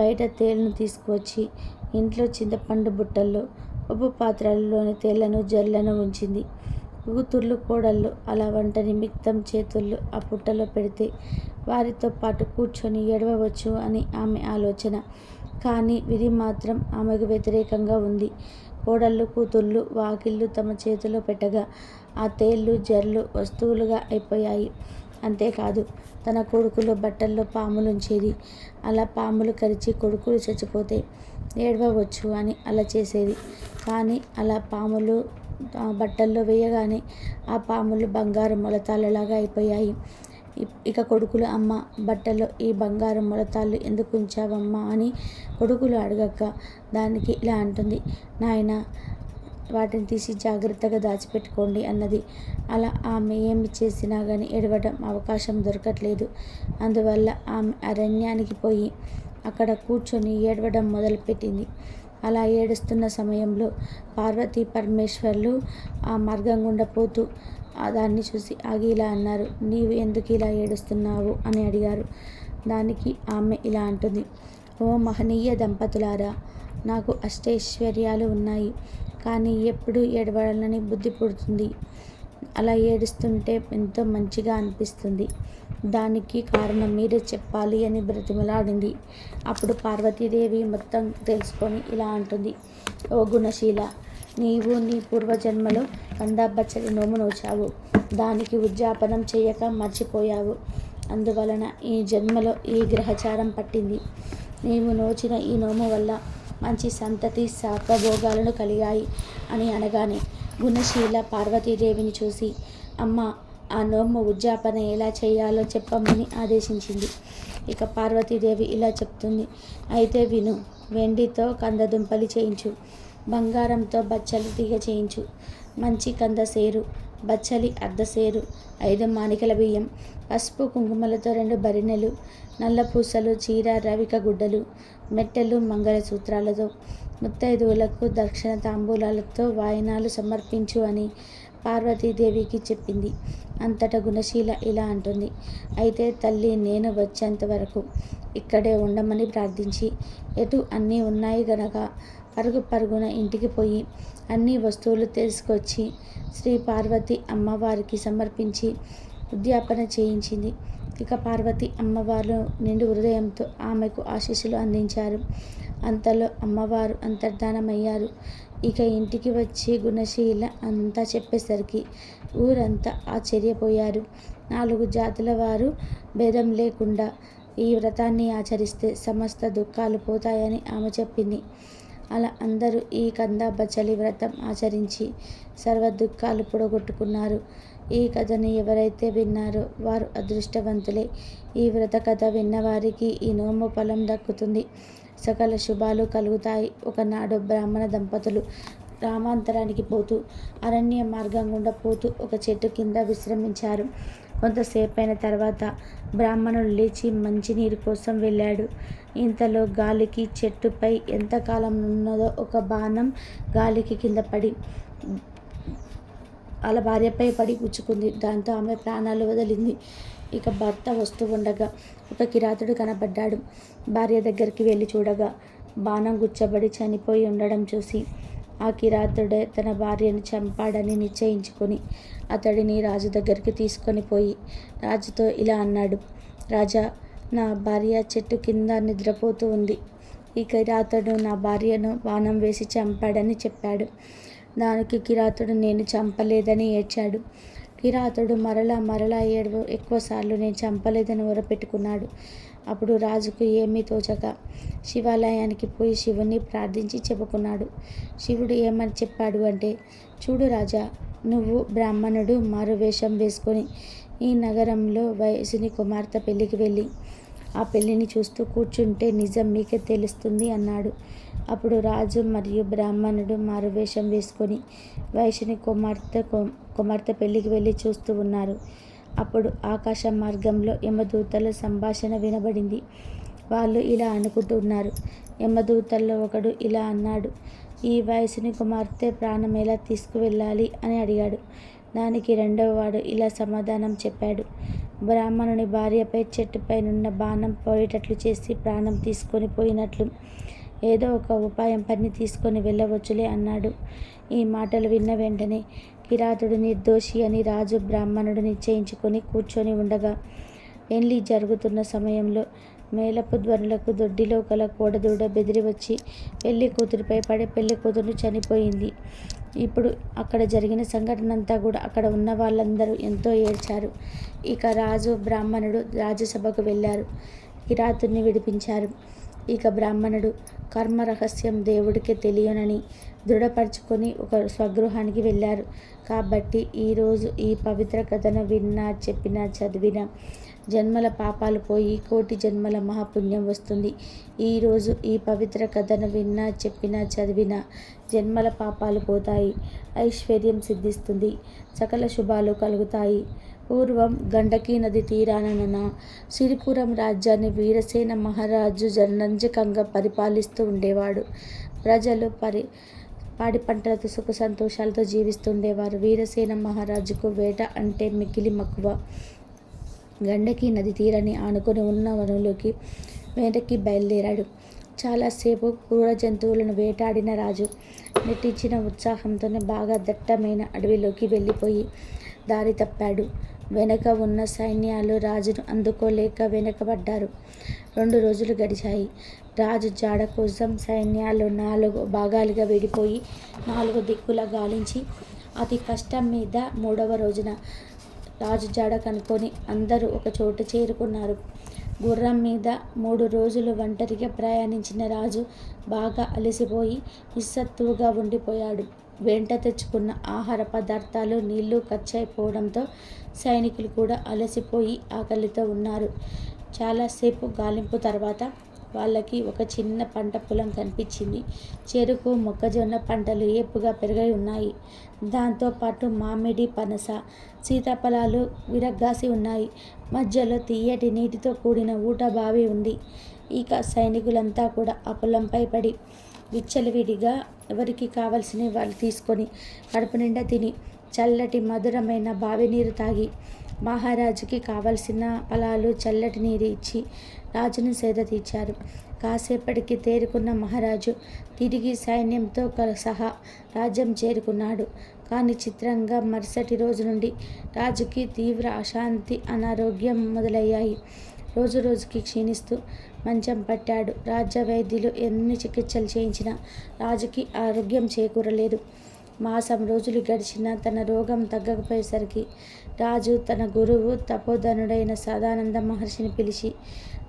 Speaker 1: బయట తేళ్లను తీసుకువచ్చి ఇంట్లో చింతపండు బుట్టల్లో, ఉప్పు పాత్రలలోని తేళ్లను, జల్లను ఉంచింది. కూతుర్లు, కోడళ్ళు అలా వంట నిమిత్తం చేతుళ్ళు ఆ పుట్టలో పెడితే వారితో పాటు కూర్చొని ఏడవవచ్చు అని ఆమె ఆలోచన. కానీ విధి మాత్రం ఆమెకు వ్యతిరేకంగా ఉంది. కోడళ్ళు, కూతుళ్ళు వాకిళ్ళు తమ చేతిలో పెట్టగా ఆ తేళ్ళు, జర్లు వస్తువులుగా అయిపోయాయి. అంతేకాదు, తన కొడుకులు బట్టల్లో పాములుంచేది. అలా పాములు కరిచి కొడుకులు చచ్చిపోతే ఏడవవచ్చు అని అలా చేసేది. కానీ అలా పాములు బట్టల్లో వేయగానే ఆ పాములు బంగారు మొలతాళ్ళలాగా అయిపోయాయి. ఇక కొడుకులు, అమ్మ, బట్టలో ఈ బంగారు మొలతాళ్ళు ఎందుకు ఉంచావమ్మా అని కొడుకులు అడగక దానికి ఇలా అంటుంది, నాయనా, వాటిని తీసి జాగ్రత్తగా దాచిపెట్టుకోండి అన్నది. అలా ఆమె ఏమి చేసినా కానీ ఏడవడం అవకాశం దొరకట్లేదు. అందువల్ల ఆమె అరణ్యానికి పోయి అక్కడ కూర్చొని ఏడవడం మొదలుపెట్టింది. అలా ఏడుస్తున్న సమయంలో పార్వతీ పరమేశ్వర్లు ఆ మార్గం గుండా పోతూ దాన్ని చూసి ఆగి ఇలా అన్నారు, నీవు ఎందుకు ఇలా ఏడుస్తున్నావు అని అడిగారు. దానికి ఆమె ఇలా అంటుంది, ఓ మహనీయ దంపతులారా, నాకు అష్టైశ్వర్యాలు ఉన్నాయి. కానీ ఎప్పుడు ఏడవాలని బుద్ధి పుడుతుంది. అలా ఏడుస్తుంటే ఎంతో మంచిగా అనిపిస్తుంది. దానికి కారణం మీరే చెప్పాలి అని బ్రతిమలాడింది. అప్పుడు పార్వతీదేవి మొత్తం తెలుసుకొని ఇలా అంటుంది, ఓ గుణశీల, నీవు నీ పూర్వజన్మలో కందా బచ్చలి నోము నోచావు. దానికి ఉద్యాపనం చేయక మర్చిపోయావు. అందువలన ఈ జన్మలో ఈ గ్రహచారం పట్టింది. నీవు నోచిన ఈ నోము వల్ల మంచి సంతతి, శాపభోగాలను కలిగాయి అని అనగానే గుణశీల పార్వతీదేవిని చూసి, అమ్మ, ఆ నోము ఉద్యాపన ఎలా చేయాలో చెప్పమని ఆదేశించింది. ఇక పార్వతీదేవి ఇలా చెప్తుంది, అయితే విను. వెండితో కందదుంపలి చేయించు, బంగారంతో బచ్చలి తీగ చేయించు, మంచి కంద సేరు, బచ్చలి అర్ధసేరు, 5 మానికల బియ్యం, పసుపు కుంకుమలతో 2 బరిణెలు, నల్ల పూసలు, చీర, రవిక గుడ్డలు, మెట్టెలు, మంగళసూత్రాలతో ముత్తైదువులకు దక్షిణ తాంబూలాలతో వాయనాలు సమర్పించు అని పార్వతీదేవికి చెప్పింది. అంతటా గుణశీల ఇలా అంటుంది, అయితే తల్లి, నేను వచ్చేంత వరకు ఇక్కడే ఉండమని ప్రార్థించి ఎటు అన్నీ ఉన్నాయి గనక పరుగు పరుగున ఇంటికి పోయి అన్ని వస్తువులు తీసుకొచ్చి శ్రీ పార్వతి అమ్మవారికి సమర్పించి ఉద్యాపన చేయించింది. ఇక పార్వతి అమ్మవారు నిండు హృదయంతో ఆమెకు ఆశీస్సులు అందించారు. అంతలో అమ్మవారు అంతర్ధానమయ్యారు. ఇక ఇంటికి వచ్చి గుణశీల అంతా చెప్పేసరికి ఊరంతా ఆశ్చర్యపోయారు. 4 జాతుల వారు భేదం లేకుండా ఈ వ్రతాన్ని ఆచరిస్తే సమస్త దుఃఖాలు పోతాయని ఆమె చెప్పింది. అలా అందరూ ఈ కందాబచలి వ్రతం ఆచరించి సర్వ దుఃఖాలు పొడగొట్టుకున్నారు. ఈ కథను ఎవరైతే విన్నారో వారు అదృష్టవంతులే. ఈ వ్రత కథ విన్నవారికి ఈ నోము ఫలం దక్కుతుంది, సకల శుభాలు కలుగుతాయి. ఒకనాడు బ్రాహ్మణ దంపతులు గ్రామాంతరానికి పోతూ అరణ్య మార్గం గుండా పోతూ ఒక చెట్టు కింద విశ్రమించారు. కొంతసేపైన తర్వాత బ్రాహ్మణుడు లేచి మంచినీరు కోసం వెళ్ళాడు. ఇంతలో గాలికి చెట్టుపై ఎంతకాలం ఉన్నదో ఒక బాణం గాలికి కింద పడి వాళ్ళ భార్యపై పడి గుచ్చుకుంది. దాంతో ఆమె ప్రాణాలు వదిలింది. ఇక భర్త వస్తూ ఉండగా ఒక కిరాతుడు కనబడ్డాడు. భార్య దగ్గరికి వెళ్ళి చూడగా బాణం గుచ్చబడి చనిపోయి ఉండడం చూసి ఆ కిరాతుడే తన భార్యను చంపాడని నిశ్చయించుకొని అతడిని రాజు దగ్గరికి తీసుకొని పోయి రాజుతో ఇలా అన్నాడు: రాజా, నా భార్య చెట్టు కింద నిద్రపోతూ ఉంది. ఈ కిరాతుడు నా భార్యను బాణం వేసి చంపాడని చెప్పాడు. దానికి కిరాతుడు నేను చంపలేదని ఏడ్చాడు. కిరాతుడు మరలా ఎక్కువసార్లు నేను చంపలేదని మొరపెట్టుకున్నాడు. అప్పుడు రాజుకు ఏమీ తోచక శివాలయానికి పోయి శివుణ్ణి ప్రార్థించి చెప్పుకున్నాడు. శివుడు ఏమని చెప్పాడు అంటే, చూడు రాజా, నువ్వు బ్రాహ్మణుడు మారువేషం వేసుకొని ఈ నగరంలో వయసుని కుమార్తె పెళ్లికి వెళ్ళి ఆ పెళ్లిని చూస్తూ కూర్చుంటే నిజం మీకే తెలుస్తుంది అన్నాడు. అప్పుడు రాజు మరియు బ్రాహ్మణుడు మారువేషం వేసుకొని వయసుని కుమార్తె పెళ్లికి వెళ్ళి చూస్తూ ఉన్నారు. అప్పుడు ఆకాశ మార్గంలో యమదూతల సంభాషణ వినబడింది. వాళ్ళు ఇలా అనుకుంటున్నారు. యమదూతల్లో ఒకడు ఇలా అన్నాడు: ఈ వయసుని కుమార్తె ప్రాణం ఎలా తీసుకువెళ్ళాలి అని అడిగాడు. దానికి రెండవ వాడు ఇలా సమాధానం చెప్పాడు: బ్రాహ్మణుని భార్యపై చెట్టుపైనున్న బాణం పోయేటట్లు చేసి ప్రాణం తీసుకొని పోయినట్లు ఏదో ఒక ఉపాయం పని తీసుకొని వెళ్ళవచ్చులే అన్నాడు. ఈ మాటలు విన్న వెంటనే కిరాతుడు నిర్దోషి అని రాజు బ్రాహ్మణుడు నిశ్చయించుకొని కూర్చొని ఉండగా పెళ్లి జరుగుతున్న సమయంలో మేళపు ధ్వనులకు దొడ్డిలో గల కోడదూడ బెదిరి వచ్చి పెళ్లి కూతురిపై పడి పెళ్లి కూతురు చనిపోయింది. ఇప్పుడు అక్కడ జరిగిన సంఘటన అంతా కూడా అక్కడ ఉన్న వాళ్ళందరూ ఎంతో ఏడ్చారు. ఇక రాజు బ్రాహ్మణుడు రాజ్యసభకు వెళ్ళారు. కిరాతుడిని విడిపించారు. ఇక బ్రాహ్మణుడు కర్మ రహస్యం దేవుడికి తెలియనని దృఢపరుచుకొని ఒక స్వగృహానికి వెళ్ళారు. కాబట్టి ఈరోజు ఈ పవిత్ర కథను విన్నా, చెప్పినా, చదివినా జన్మల పాపాలు పోయి కోటి జన్మల మహాపుణ్యం వస్తుంది. ఈరోజు ఈ పవిత్ర కథను విన్నా, చెప్పినా, చదివినా జన్మల పాపాలు పోతాయి, ఐశ్వర్యం సిద్ధిస్తుంది, సకల శుభాలు కలుగుతాయి. పూర్వం గండకీ నది తీరాననున్న సిరిపురం రాజ్యాన్ని వీరసేన మహారాజు జనరంజకంగా పరిపాలిస్తూ ఉండేవాడు. ప్రజలు పాడి పంటలతో సుఖ సంతోషాలతో జీవిస్తుండేవారు. వీరసేన మహారాజుకు వేట అంటే మిక్కిలి మక్కువ. గండకీ నది తీరాన్ని ఆనుకొని ఉన్న వనంలోకి వేటకి బయలుదేరాడు. చాలాసేపు క్రూర జంతువులను వేటాడిన రాజు నెట్టించిన ఉత్సాహంతోనే బాగా దట్టమైన అడవిలోకి వెళ్ళిపోయి దారి తప్పాడు. వెనక ఉన్న సైన్యాలు రాజును అందుకోలేక వెనకబడ్డారు. 2 రోజులు గడిచాయి. రాజు జాడ కోసం సైన్యాలు 4 భాగాలుగా విడిపోయి 4 దిక్కుల గాలించి అతి కష్టం మీద 3వ రోజున రాజు జాడ కనుక్కొని అందరూ ఒక చోట చేరుకున్నారు. గుర్రం మీద 3 రోజులు ఒంటరిగా ప్రయాణించిన రాజు బాగా అలసిపోయి నిస్సత్తువుగా ఉండిపోయాడు. వెంట తెచ్చుకున్న ఆహార పదార్థాలు, నీళ్లు ఖర్చయిపోవడంతో సైనికులు కూడా అలసిపోయి ఆకలితో ఉన్నారు. చాలాసేపు గాలింపు తర్వాత వాళ్ళకి ఒక చిన్న పంట పొలం కనిపించింది. చెరుకు, మొక్కజొన్న పంటలు ఏపుగా పెరిగి ఉన్నాయి. దాంతోపాటు మామిడి, పనస, సీతాఫలాలు విరగ్గాసి ఉన్నాయి. మధ్యలో తీయటి నీటితో కూడిన ఊట బావి ఉంది. ఇక సైనికులంతా కూడా ఆ పొలంపై పడి విచ్చలవిడిగా ఎవరికి కావలసినవి వాళ్ళు తీసుకొని కడుపు నిండా తిని చల్లటి మధురమైన బావి నీరు తాగి మహారాజుకి కావలసిన ఫలాలు, చల్లటి నీరు ఇచ్చి రాజును సేద తీర్చారు. కాసేపటికి తేరుకున్న మహారాజు తిరిగి సైన్యంతో సహా రాజ్యం చేరుకున్నాడు. కానీ చిత్రంగా మరుసటి రోజు నుండి రాజుకి తీవ్ర అశాంతి, అనారోగ్యం మొదలయ్యాయి. రోజు రోజుకి క్షీణిస్తూ మంచం పట్టాడు. రాజ్య వైద్యులు ఎన్ని చికిత్సలు చేయించినా రాజుకి ఆరోగ్యం చేకూరలేదు. మాసం రోజులు గడిచినా తన రోగం తగ్గకపోయేసరికి రాజు తన గురువు తపోధనుడైన సదానంద మహర్షిని పిలిచి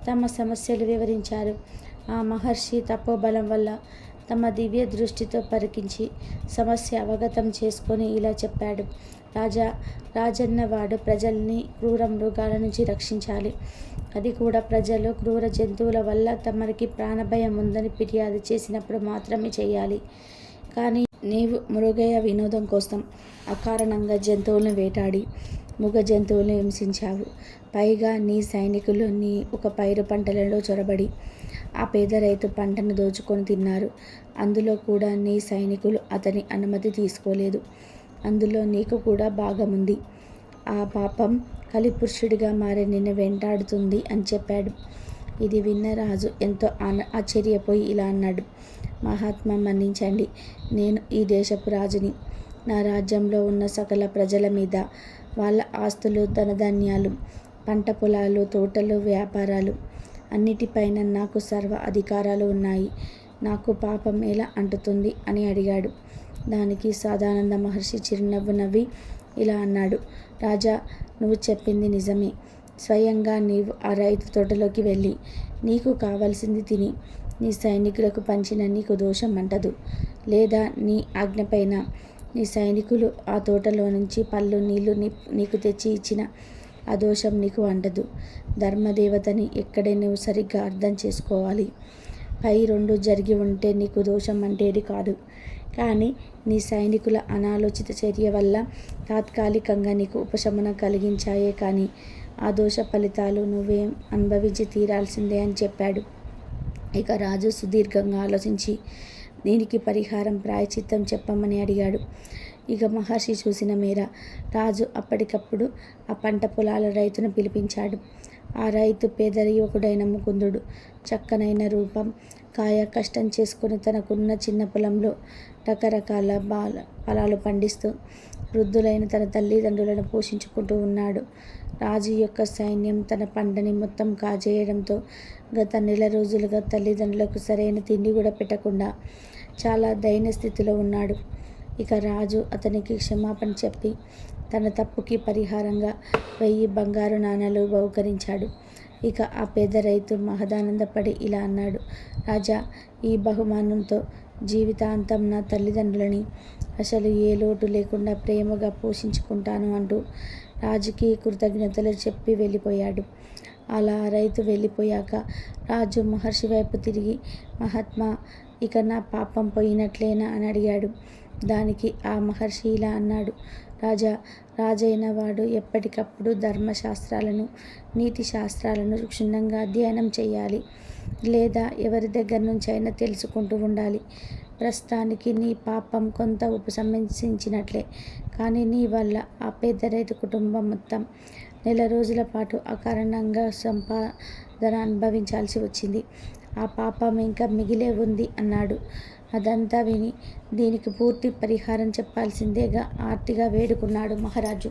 Speaker 1: తమ సమస్యలు వివరించారు. ఆ మహర్షి తపోబలం వల్ల తమ దివ్య దృష్టితో పరికించి సమస్య అవగతం చేసుకొని ఇలా చెప్పాడు. రాజా, రాజన్నవాడు ప్రజల్ని క్రూర మృగాల నుంచి రక్షించాలి. అది కూడా ప్రజలు క్రూర జంతువుల వల్ల తమరికి ప్రాణభయం ఉందని ఫిర్యాదు చేసినప్పుడు మాత్రమే చేయాలి. కానీ నీవు మృగయ వినోదం కోసం అకారణంగా జంతువులను వేటాడి మృగ జంతువులను హింసించావు. పైగా నీ సైనికులు నీ ఒక పైరు పంటలలో చొరబడి ఆ పేద రైతు పంటను దోచుకొని తిన్నారు. అందులో కూడా నీ సైనికులు అతని అనుమతి తీసుకోలేదు. అందులో నీకు కూడా భాగముంది. ఆ పాపం కలిపురుషుడిగా మారి నిన్ను వెంటాడుతుంది అని చెప్పాడు. ఇది విన్న రాజు ఎంతో ఆశ్చర్యపోయి ఇలా అన్నాడు. మహాత్మా, మన్నించండి. నేను ఈ దేశపు రాజుని. నా రాజ్యంలో ఉన్న సకల ప్రజల మీద, వాళ్ళ ఆస్తులు, ధనధాన్యాలు, పంట పొలాలు, తోటలు, వ్యాపారాలు అన్నిటిపైన నాకు సర్వ అధికారాలు ఉన్నాయి. నాకు పాపం ఎలా అంటుతుంది అని అడిగాడు. దానికి సదానంద మహర్షి చిరునవ్వు నవ్వి ఇలా అన్నాడు. రాజా, నువ్వు చెప్పింది నిజమే. స్వయంగా నీవు ఆ రైతు తోటలోకి వెళ్ళి నీకు కావలసింది తిని నీ సైనికులకు పంచిన నీకు దోషం అంటదు. లేదా నీ ఆజ్ఞపైన నీ సైనికులు ఆ తోటలో నుంచి పళ్ళు నీళ్లు నీకు తెచ్చి ఇచ్చిన ఆ దోషం నీకు అంటదు. ధర్మదేవతని ఎక్కడే నువ్వు సరిగ్గా అర్థం చేసుకోవాలి. పై రెండు జరిగి ఉంటే నీకు దోషం అంటేది కాదు. కానీ నీ సైనికుల అనాలోచిత చర్య వల్ల తాత్కాలికంగా నీకు ఉపశమనం కలిగించాయే కానీ ఆ దోష ఫలితాలు నువ్వేం అనుభవించి తీరాల్సిందే అని చెప్పాడు. ఇక రాజు సుదీర్ఘంగా ఆలోచించి దీనికి పరిహారం ప్రాయచిత్తం చెప్పమని అడిగాడు. ఇక మహర్షి చూసిన మేర రాజు అప్పటికప్పుడు ఆ పంట పొలాల రైతును పిలిపించాడు. ఆ రైతు పేద యువకుడైన ముకుందుడు. చక్కనైన రూపం, కాయ, కష్టం చేసుకుని తనకున్న చిన్న పొలంలో రకరకాల ఫలాలు పండిస్తూ వృద్ధులైన తన తల్లిదండ్రులను పోషించుకుంటూ ఉన్నాడు. రాజు యొక్క సైన్యం తన పంటని మొత్తం కాజేయడంతో గత నెల రోజులుగా తల్లిదండ్రులకు సరైన తిండి కూడా పెట్టకుండా చాలా దయనీయ స్థితిలో ఉన్నాడు. ఇక రాజు అతనికి క్షమాపణ చెప్పి తన తప్పుకి పరిహారంగా 1000 బంగారు నాణాలు బహుకరించాడు. ఇక ఆ పేద రైతు మహదానందపడి ఇలా అన్నాడు. రాజా, ఈ బహుమానంతో జీవితాంతం నా తల్లిదండ్రులని అసలు ఏ లోటు లేకుండా ప్రేమగా పోషించుకుంటాను అంటూ రాజుకి కృతజ్ఞతలు చెప్పి వెళ్ళిపోయాడు. అలా రైతు వెళ్ళిపోయాక రాజు మహర్షి వైపు తిరిగి, మహాత్మా, ఇక నా పాపం పోయినట్లేనా అని అడిగాడు. దానికి ఆ మహర్షి ఇలా అన్నాడు. రాజా, రాజైన వాడు ఎప్పటికప్పుడు ధర్మశాస్త్రాలను, నీతి శాస్త్రాలను క్షుణ్ణంగా అధ్యయనం చేయాలి. లేదా ఎవరి దగ్గర నుంచి అయినా తెలుసుకుంటూ ఉండాలి. ప్రస్తుతానికి నీ పాపం కొంత ఉపశమించినట్లే. కానీ నీ వల్ల ఆ పేద రైతు కుటుంబం మొత్తం నెల రోజుల పాటు అకారణంగా సంపాదన అనుభవించాల్సి వచ్చింది. ఆ పాపం ఇంకా మిగిలే ఉంది అన్నాడు. అదంతా విని దీనికి పూర్తి పరిహారం చెప్పాల్సిందేగా ఆర్తిగా వేడుకున్నాడు మహారాజు.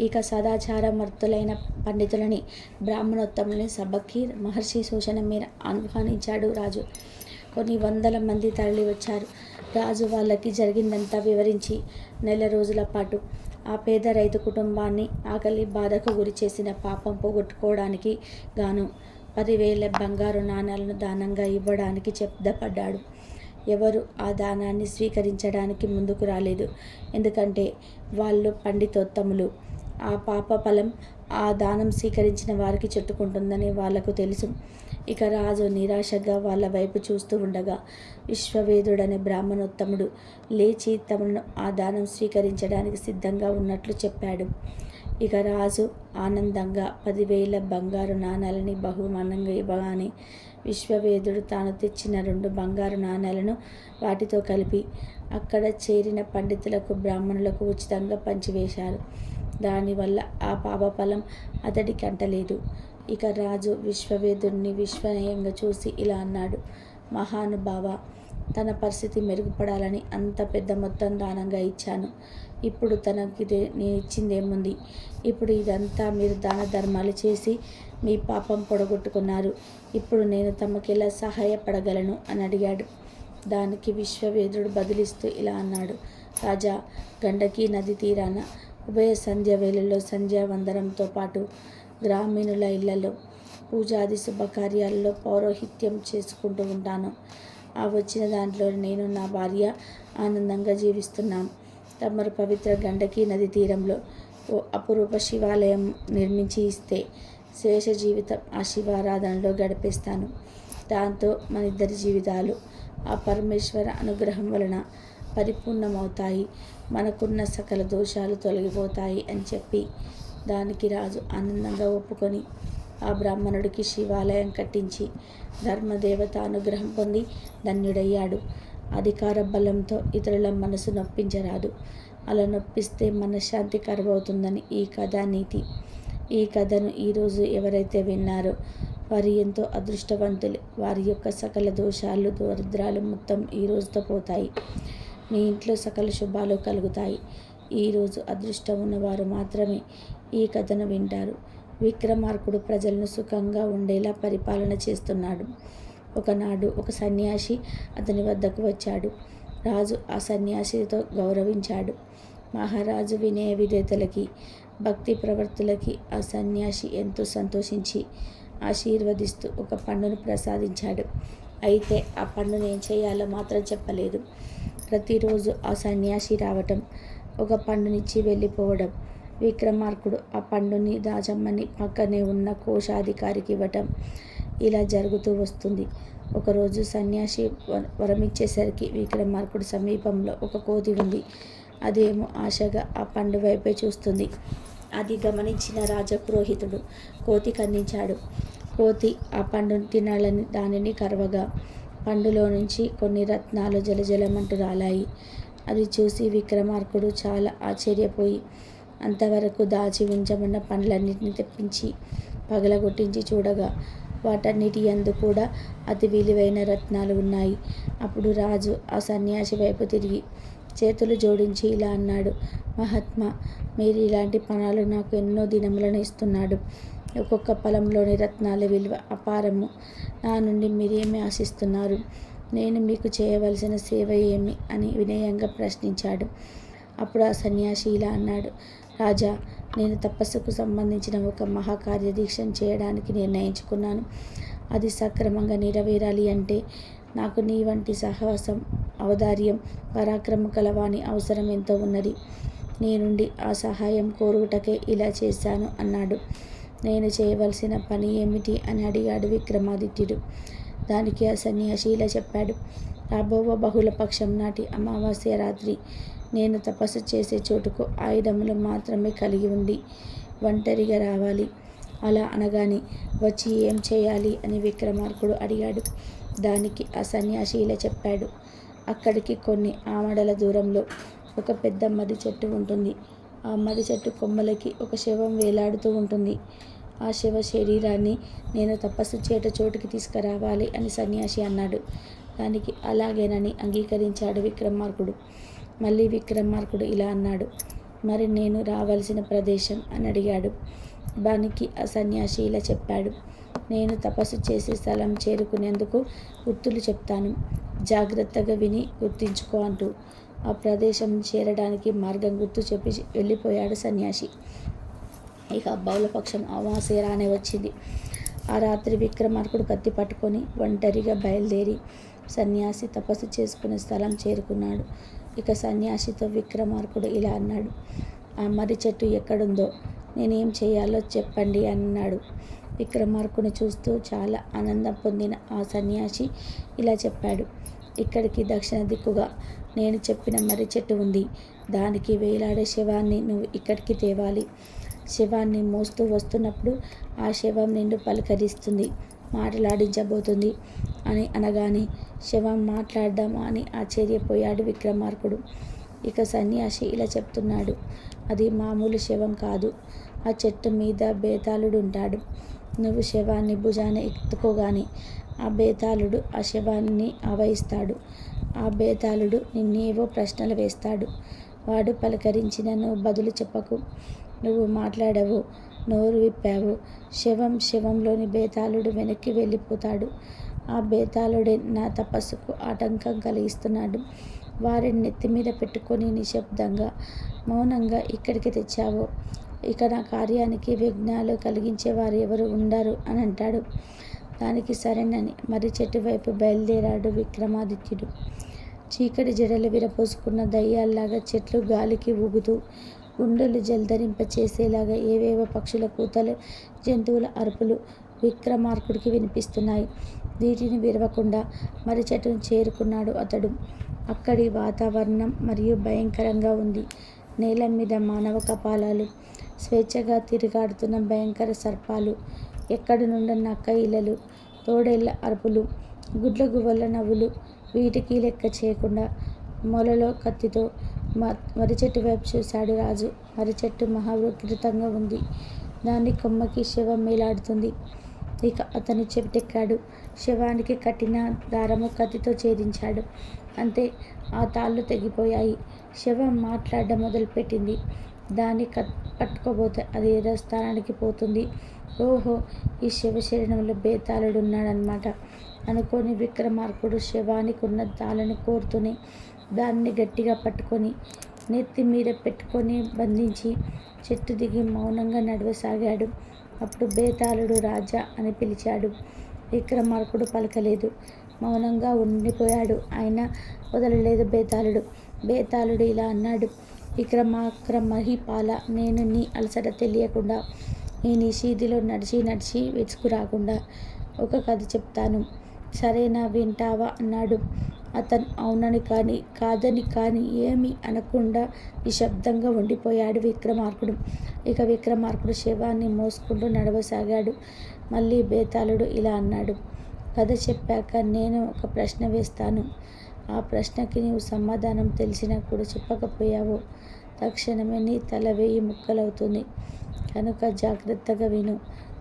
Speaker 1: ఇక సదాచారమర్తులైన పండితులని, బ్రాహ్మణోత్తములని సభకి మహర్షి సూచన మేర ఆహ్వానించాడు రాజు. కొన్ని వందల మంది తరలి వచ్చారు. రాజు వాళ్ళకి జరిగిందంతా వివరించి నెల రోజుల పాటు ఆ పేద రైతు కుటుంబాన్ని ఆకలి బాధకు గురి చేసిన పాపం పోగొట్టుకోవడానికి గాను 10,000 బంగారు నాణాలను దానంగా ఇవ్వడానికి సిద్ధపడ్డాడు. ఎవరు ఆ దానాన్ని స్వీకరించడానికి ముందుకు రాలేదు. ఎందుకంటే వాళ్ళు పండితోత్తములు. ఆ పాప ఫలం ఆ దానం స్వీకరించిన వారికి చుట్టుకుంటుందని వాళ్లకు తెలుసు. ఇక రాజు నిరాశగా వాళ్ళ వైపు చూస్తూ ఉండగా విశ్వవేదుడనే బ్రాహ్మణోత్తముడు లేచి తమను ఆ దానం స్వీకరించడానికి సిద్ధంగా ఉన్నట్లు చెప్పాడు. ఇక రాజు ఆనందంగా 10,000 బంగారు నాణాలని బహుమానంగా ఇవ్వగానే విశ్వవేదుడు తాను తెచ్చిన 2 బంగారు నాణాలను వాటితో కలిపి అక్కడ చేరిన పండితులకు, బ్రాహ్మణులకు ఉచితంగా పంచివేశారు. దానివల్ల ఆ పాపఫలం అతడికి అంటలేదు. ఇక రాజు విశ్వవేదుడిని విస్మయంగా చూసి ఇలా అన్నాడు. మహానుభావ, తన పరిస్థితి మెరుగుపడాలని అంత పెద్ద మొత్తం దానంగా ఇచ్చాను. ఇప్పుడు తనకి నేను ఇచ్చిందేముంది? ఇప్పుడు ఇదంతా మీరు దాన ధర్మాలు చేసి మీ పాపం పొడగొట్టుకున్నారు. ఇప్పుడు నేను తమకెలా సహాయపడగలను అని అడిగాడు. దానికి విశ్వవేదుడు బదులిస్తూ ఇలా అన్నాడు. రాజా, గండకీ నది తీరాన ఉభయ సంధ్య వేళల్లో సంధ్యావందనంతో పాటు గ్రామీణుల ఇళ్లలో పూజాది శుభకార్యాలలో పౌరోహిత్యం చేసుకుంటూ ఉంటాను. ఆ వచ్చిన దాంట్లో నేను నా భార్య ఆనందంగా జీవిస్తున్నాం. తమరు పవిత్ర గండకీ నది తీరంలో ఓ అపురూప శివాలయం నిర్మించి ఇస్తే శేష జీవితం ఆ శివారాధనలో గడిపేస్తాను. దాంతో మన ఇద్దరి జీవితాలు ఆ పరమేశ్వర అనుగ్రహం వలన పరిపూర్ణమవుతాయి. మనకున్న సకల దోషాలు తొలగిపోతాయి అని చెప్పి దానికి రాజు ఆనందంగా ఒప్పుకొని ఆ బ్రాహ్మణుడికి శివాలయం కట్టించి ధర్మదేవత అనుగ్రహం పొంది ధన్యుడయ్యాడు. అధికార బలంతో ఇతరుల మనసు నొప్పించరాదు. అలా నొప్పిస్తే మనశ్శాంతి కరువవుతుందని ఈ కథానీతి. ఈ కథను ఈరోజు ఎవరైతే విన్నారో వారు ఎంతో అదృష్టవంతులు. వారి యొక్క సకల దోషాలు దరిద్రాలు మొత్తం ఈ రోజుతో పోతాయి. మీ ఇంట్లో సకల శుభాలు కలుగుతాయి. ఈరోజు అదృష్టం ఉన్నవారు మాత్రమే ఈ కథను వింటారు. విక్రమార్కుడు ప్రజలను సుఖంగా ఉండేలా పరిపాలన చేస్తున్నాడు. ఒకనాడు ఒక సన్యాసి అతని వద్దకు వచ్చాడు. రాజు ఆ సన్యాసితో గౌరవించాడు. మహారాజు వినయ విధేతలకి భక్తి ప్రవర్తులకి ఆ సన్యాసి ఎంతో సంతోషించి ఆశీర్వదిస్తూ ఒక పండును ప్రసాదించాడు. అయితే ఆ పండును ఏం చేయాలో మాత్రం చెప్పలేదు. ప్రతిరోజు ఆ సన్యాసి రావటం, ఒక పండునిచ్చి వెళ్ళిపోవడం. విక్రమార్కుడు ఆ పండుని దాచమ్మని పక్కనే ఉన్న కోశాధికారికి ఇవ్వటం, ఇలా జరుగుతూ వస్తుంది. ఒకరోజు సన్యాసి వరమిచ్చేసరికి విక్రమార్కుడు సమీపంలో ఒక కోతి ఉంది. అదేమో ఆశగా ఆ పండు వైపే చూస్తుంది. అది గమనించిన రాజపురోహితుడు కోతికి అందించాడు. కోతి ఆ పండును తినాలని దానిని కరవగా పండులో నుంచి కొన్ని రత్నాలు జలజలమంటూ రాలాయి. అది చూసి విక్రమార్కుడు చాలా ఆశ్చర్యపోయి అంతవరకు దాచి ఉంచమన్న పండ్లన్నింటినీ తెప్పించి పగలగొట్టించి చూడగా వాటన్నిటి యందు కూడా అతి విలువైన రత్నాలు ఉన్నాయి. అప్పుడు రాజు ఆ సన్యాసి వైపు తిరిగి చేతులు జోడించి ఇలా అన్నాడు. మహాత్మా, మీరు ఇలాంటి పణాలు నాకు ఎన్నో దినములను ఇస్తున్నాడు. ఒక్కొక్క ఫలంలోని రత్నాల విలువ అపారము. నా నుండి మీరేమి ఆశిస్తున్నారు? నేను మీకు చేయవలసిన సేవ ఏమి అని వినయంగా ప్రశ్నించాడు. అప్పుడు ఆ సన్యాసి ఇలా అన్నాడు. రాజా, నేను తపస్సుకు సంబంధించిన ఒక మహాకార్యదీక్షను చేయడానికి నిర్ణయించుకున్నాను. అది సక్రమంగా నెరవేరాలి అంటే నాకు నీ వంటి సాహసం, ఔదార్యం, పరాక్రమం కలవాని అవసరం ఎంతో ఉన్నది. నీ నుండి ఆ సహాయం కోరుటకే ఇలా చేశాను అన్నాడు. నేను చేయవలసిన పని ఏమిటి అని అడిగాడు విక్రమాదిత్యుడు. దానికి ఆ సన్యాసి ఇలా చెప్పాడు. రాబోవ బహుళపక్షం నాటి అమావాస్య రాత్రి నేను తపస్సు చేసే చోటుకు ఆయుధములు మాత్రమే కలిగి ఉండి ఒంటరిగా రావాలి. అలా అనగానే వచ్చి ఏం చేయాలి అని విక్రమార్కుడు అడిగాడు. దానికి ఆ సన్యాసి ఇలా చెప్పాడు. అక్కడికి కొన్ని ఆమడల దూరంలో ఒక పెద్ద మర్రి చెట్టు ఉంటుంది. ఆ మర్రి చెట్టు కొమ్మలకి ఒక శవం వేలాడుతూ ఉంటుంది. ఆ శవ శరీరాన్ని నేను తపస్సు చేయట చోటుకి తీసుకురావాలి అని సన్యాసి అన్నాడు. దానికి అలాగేనని అంగీకరించాడు విక్రమార్కుడు. మళ్ళీ విక్రమార్కుడు ఇలా అన్నాడు. మరి నేను రావాల్సిన ప్రదేశం అని అడిగాడు. దానికి ఆ సన్యాసి ఇలా చెప్పాడు. నేను తపస్సు చేసే స్థలం చేరుకునేందుకు గుర్తులు చెప్తాను. జాగ్రత్తగా విని గుర్తించుకో అంటూ ఆ ప్రదేశం చేరడానికి మార్గం గుర్తు చెప్పి వెళ్ళిపోయాడు సన్యాసి. ఇక బహుళపక్షం అమావాస్య రానే వచ్చింది. ఆ రాత్రి విక్రమార్కుడు కత్తి పట్టుకొని ఒంటరిగా బయలుదేరి సన్యాసి తపస్సు చేసుకునే స్థలం చేరుకున్నాడు. ఇక సన్యాసితో విక్రమార్కుడు ఇలా అన్నాడు. ఆ మర్రి చెట్టు ఎక్కడుందో, నేనేం చేయాలో చెప్పండి అన్నాడు. విక్రమార్కుని చూస్తూ చాలా ఆనందం పొందిన ఆ సన్యాసి ఇలా చెప్పాడు. ఇక్కడికి దక్షిణ దిక్కుగా నేను చెప్పిన మర్రి చెట్టు ఉంది. దానికి వేలాడే శవాన్ని నువ్వు ఇక్కడికి తేవాలి. శవాన్ని మోస్తూ వస్తున్నప్పుడు ఆ శవం నిన్ను పలకరిస్తుంది, మాట్లాడించబోతుంది అని అనగానే శవం మాట్లాడడం అని ఆశ్చర్యపోయాడు విక్రమార్కుడు. ఇక సన్యాసి ఇలా చెప్తున్నాడు. అది మామూలు శవం కాదు. ఆ చెట్టు మీద బేతాళుడు ఉంటాడు. నువ్వు శవాన్ని భుజాన ఎత్తుకోగానే ఆ బేతాళుడు ఆ శవాన్ని ఆవహిస్తాడు. ఆ బేతాళుడు నిన్నేవో ప్రశ్నలు వేస్తాడు. వాడు పలకరించిన నువ్వు బదులు చెప్పకు. నువ్వు మాట్లాడవు. నోరు విప్పావో శవంలోని బేతాళుడు వెనక్కి వెళ్ళిపోతాడు. ఆ బేతాళుడే నా తపస్సుకు ఆటంకం కలిగిస్తున్నాడు. వారిని నెత్తిమీద పెట్టుకొని నిశ్శబ్దంగా మౌనంగా ఇక్కడికి తెచ్చావో ఇక నా కార్యానికి విఘ్నాలు కలిగించేవారు ఎవరు ఉండరు అని అంటాడు. దానికి సరేనని మర్రి చెట్టు వైపు బయలుదేరాడు విక్రమాదిత్యుడు. చీకటి జడలు విరపోసుకున్న దయ్యాల్లాగా చెట్లు గాలికి ఊగుతూ గుండెలు జల్దరింపచేసేలాగా ఏవేవో పక్షుల కూతలు, జంతువుల అరుపులు విక్రమార్కుడికి వినిపిస్తున్నాయి. వీటిని విరవకుండా మర్రి చెట్టును చేరుకున్నాడు అతడు. అక్కడి వాతావరణం మరియు భయంకరంగా ఉంది. నేల మీద మానవ కపాలాలు, స్వేచ్ఛగా తిరుగాడుతున్న భయంకర సర్పాలు, ఎక్కడి నుండో నక్క ఇళ్ళలు, తోడేళ్ల అరుపులు, గుడ్లగువ్వల నవ్వులు. వీటికి లెక్క చేయకుండా మొలలో కత్తితో మర్రిచెట్టు వైపు చూశాడు రాజు. మర్రిచెట్టు మహావికృతంగా ఉంది. దాని కొమ్మకి శవం వేలాడుతుంది. ఇక అతను చెట్టెక్కాడు. శవానికి కట్టిన దారము కత్తితో ఛేదించాడు. అంతే, ఆ తాళ్ళు తెగిపోయాయి. శవం మాట్లాడడం మొదలుపెట్టింది. దాన్ని పట్టుకోబోతే అది ఏదో స్థానానికి పోతుంది. ఓహో, ఈ శరీరంలో బేతాళుడున్నాడనమాట అనుకొని విక్రమార్కుడు శవానికి ఉన్న తాళ్ళను కోరుతూనే దానిని గట్టిగా పట్టుకొని నెత్తి మీద పెట్టుకొని బంధించి చెట్టు దిగి మౌనంగా నడవసాగాడు. అప్పుడు బేతాళుడు రాజా అని పిలిచాడు. విక్రమార్కుడు పలకలేదు. మౌనంగా ఉండిపోయాడు. అయినా వదలలేదు బేతాళుడు. బేతాళుడు ఇలా అన్నాడు. విక్రమార్క మహిపాల, నేను నీ అలసట తెలియకుండా ఈ నిషీధిలో నడిచి వెతుకురాకుండా ఒక కథ చెప్తాను, సరేనా, వింటావా అన్నాడు. అతను అవునని కానీ కాదని కానీ ఏమీ అనకుండా నిశ్శబ్దంగా ఉండిపోయాడు విక్రమార్కుడు. ఇక విక్రమార్కుడు శవాన్ని మోసుకుంటూ నడవసాగాడు. మళ్ళీ బేతాళుడు ఇలా అన్నాడు. కథ చెప్పాక నేను ఒక ప్రశ్న వేస్తాను. ఆ ప్రశ్నకి నీవు సమాధానం తెలిసినా కూడా చెప్పకపోయావో తక్షణమే నీ తల 1000 ముక్కలవుతుంది. కనుక జాగ్రత్తగా విను.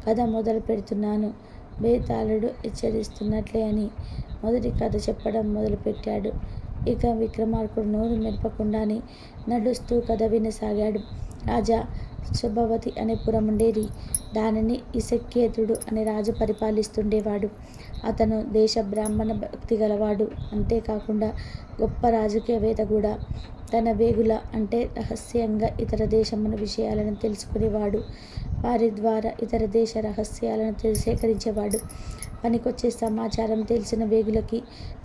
Speaker 1: కథ మొదలు పెడుతున్నాను. బేతాళుడు హెచ్చరిస్తున్నట్లే అని మొదటి కథ చెప్పడం మొదలుపెట్టాడు. ఇక విక్రమార్కుడు నోరు మెదపకుండానే నడుస్తూ కథ వినసాగాడు. రాజా, శుభవతి అనే పురం ఉండేది. దానిని ఇసక్కేతుడు అనే రాజు పరిపాలిస్తుండేవాడు. అతను దేశ బ్రాహ్మణ భక్తి గలవాడు. అంతేకాకుండా గొప్ప రాజకీయవేత్త కూడా. తన వేగుల అంటే రహస్యంగా ఇతర దేశముల విషయాలను తెలుసుకునేవాడు. వారి ద్వారా ఇతర దేశ రహస్యాలను సేకరించేవాడు. పనికొచ్చే సమాచారం తెలిసిన వేగులకి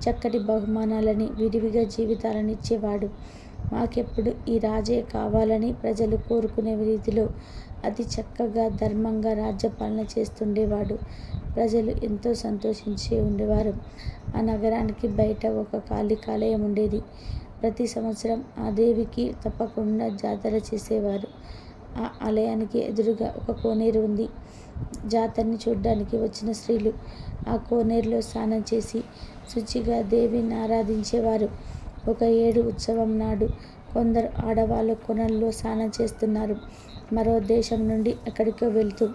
Speaker 1: చక్కటి బహుమానాలని, విడివిగా జీవితాలను ఇచ్చేవాడు. మాకెప్పుడు ఈ రాజే కావాలని ప్రజలు కోరుకునే రీతిలో అతి చక్కగా ధర్మంగా రాజ్యపాలన చేస్తుండేవాడు. ప్రజలు ఎంతో సంతోషించి ఉండేవారు. ఆ నగరానికి బయట ఒక కాళికాలయం ఉండేది. ప్రతి సంవత్సరం ఆ దేవికి తప్పకుండా జాతర చేసేవారు. ఆ ఆలయానికి ఎదురుగా ఒక కోనేరు ఉంది. జాతరని చూడ్డానికి వచ్చిన స్త్రీలు ఆ కోనేరులో స్నానం చేసి శుచిగా దేవిని ఆరాధించేవారు. ఒక ఏడు ఉత్సవం నాడు కొందరు ఆడవాళ్ళు కొనల్లో స్నానం చేస్తున్నారు. మరో దేశం నుండి ఎక్కడికో వెళ్తూ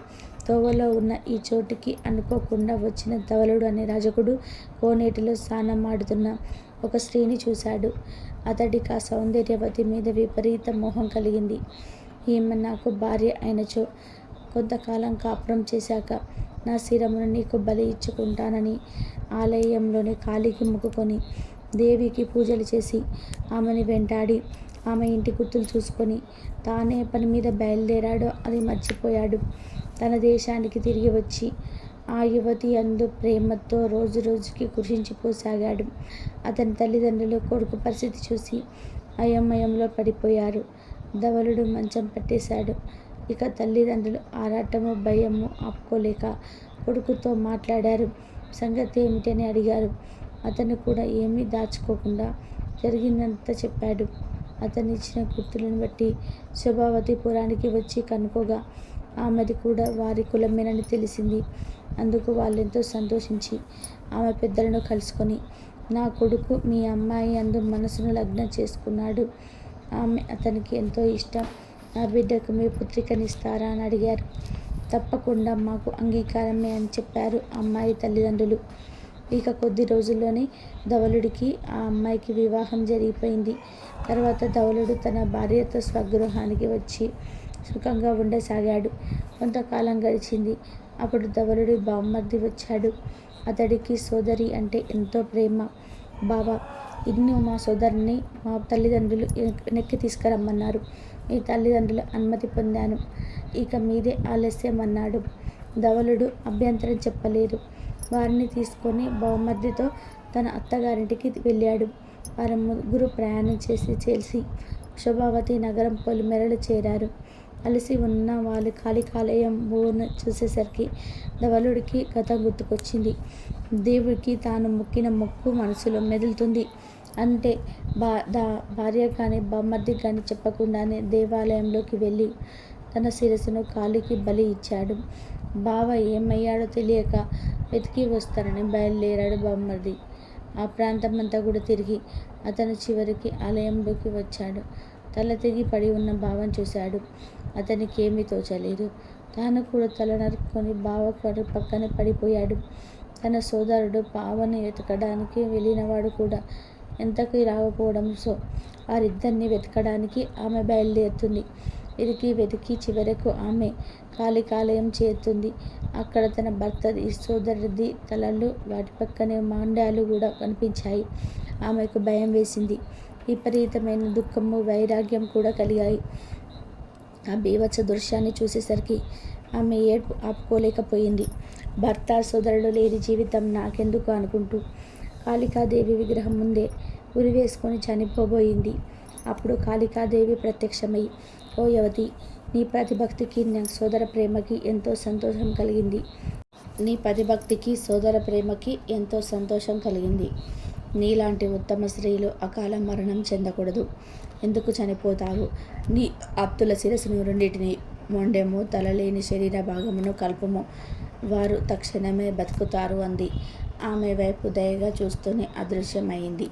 Speaker 1: తోవలో ఉన్న ఈ చోటికి అనుకోకుండా వచ్చిన ధవలుడు అనే రాజకుడు కోనేటిలో స్నానం ఆడుతున్న ఒక స్త్రీని చూశాడు. అతడికి ఆ సౌందర్యవతి మీద విపరీత మోహం కలిగింది. ఈమె నాకు భార్య అయినచో కొంతకాలం కాపురం చేశాక నా శిరమును నీకు బలి ఇచ్చుకుంటానని ఆలయంలోని కాళీకి మొక్కుకొని దేవికి పూజలు చేసి ఆమెను వెంటాడి ఆమె ఇంటి గుర్తులు చూసుకొని తానే పని మీద బయలుదేరాడో అది మర్చిపోయాడు. తన దేశానికి తిరిగి వచ్చి ఆ యువతి అందు ప్రేమతో రోజు రోజుకి కృషించిపోసాగాడు. అతని తల్లిదండ్రులు కొడుకు పరిస్థితి చూసి అయోమయంలో పడిపోయారు. ధవలుడు మంచం పట్టేశాడు. ఇక తల్లిదండ్రులు ఆరాటము భయము ఆపుకోలేక కొడుకుతో మాట్లాడారు. సంగతి ఏమిటని అడిగారు. అతను కూడా ఏమీ దాచుకోకుండా జరిగిందంతా చెప్పాడు. అతను ఇచ్చిన గుర్తులను బట్టి శుభావతి పురానికి వచ్చి కనుకోగా ఆమెది కూడా వారి కులమేనని తెలిసింది. అందుకు వాళ్ళెంతో సంతోషించి ఆమె పెద్దలను కలుసుకొని నా కొడుకు మీ అమ్మాయి అందు మనసును లగ్నం చేసుకున్నాడు. ఆమె అతనికి ఎంతో ఇష్టం. నా బిడ్డకు మీ పుత్రికనిస్తారా అని అడిగారు. తప్పకుండా మాకు అంగీకారమే అని చెప్పారు అమ్మాయి తల్లిదండ్రులు. ఇక కొద్ది రోజుల్లోనే ధవలుడికి ఆ అమ్మాయికి వివాహం జరిగిపోయింది. తర్వాత ధవలుడు తన భార్యతో స్వగృహానికి వచ్చి సుఖంగా ఉండసాగాడు. కొంతకాలం గడిచింది. అప్పుడు ధవలుడి బామ్మర్ది వచ్చాడు. అతడికి సోదరి అంటే ఎంతో ప్రేమ. బావా, ఇన్ను మా సోదరిని మా తల్లిదండ్రులు వెనక్కి తీసుకురమ్మన్నారు. మీ తల్లిదండ్రుల అనుమతి పొందాను. ఇక మీదే ఆలస్యం అన్నాడు. ధవలుడు అభ్యంతరం చెప్పలేదు. వారిని తీసుకొని బావమర్దితో తన అత్తగారింటికి వెళ్ళాడు. వారు ముగ్గురు ప్రయాణం చేసి శోభావతి నగరం పొలిమేరలు చేరారు. అలసి ఉన్న వాళ్ళు కాళికాలయం బోర్ను చూసేసరికి ధవలుడికి గతం గుర్తుకొచ్చింది. దేవుడికి తాను మొక్కిన మొక్కు మనసులో మెదులుతుంది. అంటే భార్య కానీ బామ్మర్ది కానీ చెప్పకుండానే దేవాలయంలోకి వెళ్ళి తన శిరస్సును కాలికి బలి ఇచ్చాడు. బావ ఏమయ్యాడో తెలియక వెతికి వస్తానని బయలుదేరాడు బామ్మర్ది. ఆ ప్రాంతమంతా కూడా తిరిగి అతను చివరికి ఆలయంలోకి వచ్చాడు. తల తెగి పడి ఉన్న బావను చూశాడు. అతనికి ఏమీ తోచలేదు. తాను కూడా తల నరుక్కొని బావ పక్కనే పడిపోయాడు. తన సోదరుడు బావని వెతకడానికి వెళ్ళినవాడు కూడా ఎంతకీ రాకపోవడంతో వారిద్దరిని వెతకడానికి ఆమె బయలుదేరుతుంది. వెతికి చివరకు ఆమె కాళికాలయం చేరుతుంది. అక్కడ తన భర్తది, సోదరుడి తలలు, వాటి పక్కనే మాండ్యాలు కూడా కనిపించాయి. ఆమెకు భయం వేసింది. విపరీతమైన దుఃఖము, వైరాగ్యం కూడా కలిగాయి. ఆ బీభత్స దృశ్యాన్ని చూసేసరికి ఆమె ఏడ్పు ఆపుకోలేకపోయింది. భర్త, సోదరుడు లేని జీవితం నాకెందుకు అనుకుంటూ కాళికాదేవి విగ్రహం ముందే ఉరివేసుకొని చనిపోబోయింది. అప్పుడు కాళికాదేవి ప్రత్యక్షమై, ఓ యువతి, నీ ప్రతిభక్తికి నా సోదర ప్రేమకి ఎంతో సంతోషం కలిగింది. నీలాంటి ఉత్తమ స్త్రీలు అకాల మరణం చెందకూడదు. ఎందుకు చనిపోతావు? నీ ఆప్తుల శిరస్సును రెండింటిని మొండెము, తలలేని శరీర భాగమును కల్పము. వారు తక్షణమే బతుకుతారు అంది. ఆమె వైపు దయగా చూస్తూనే అదృశ్యమైంది.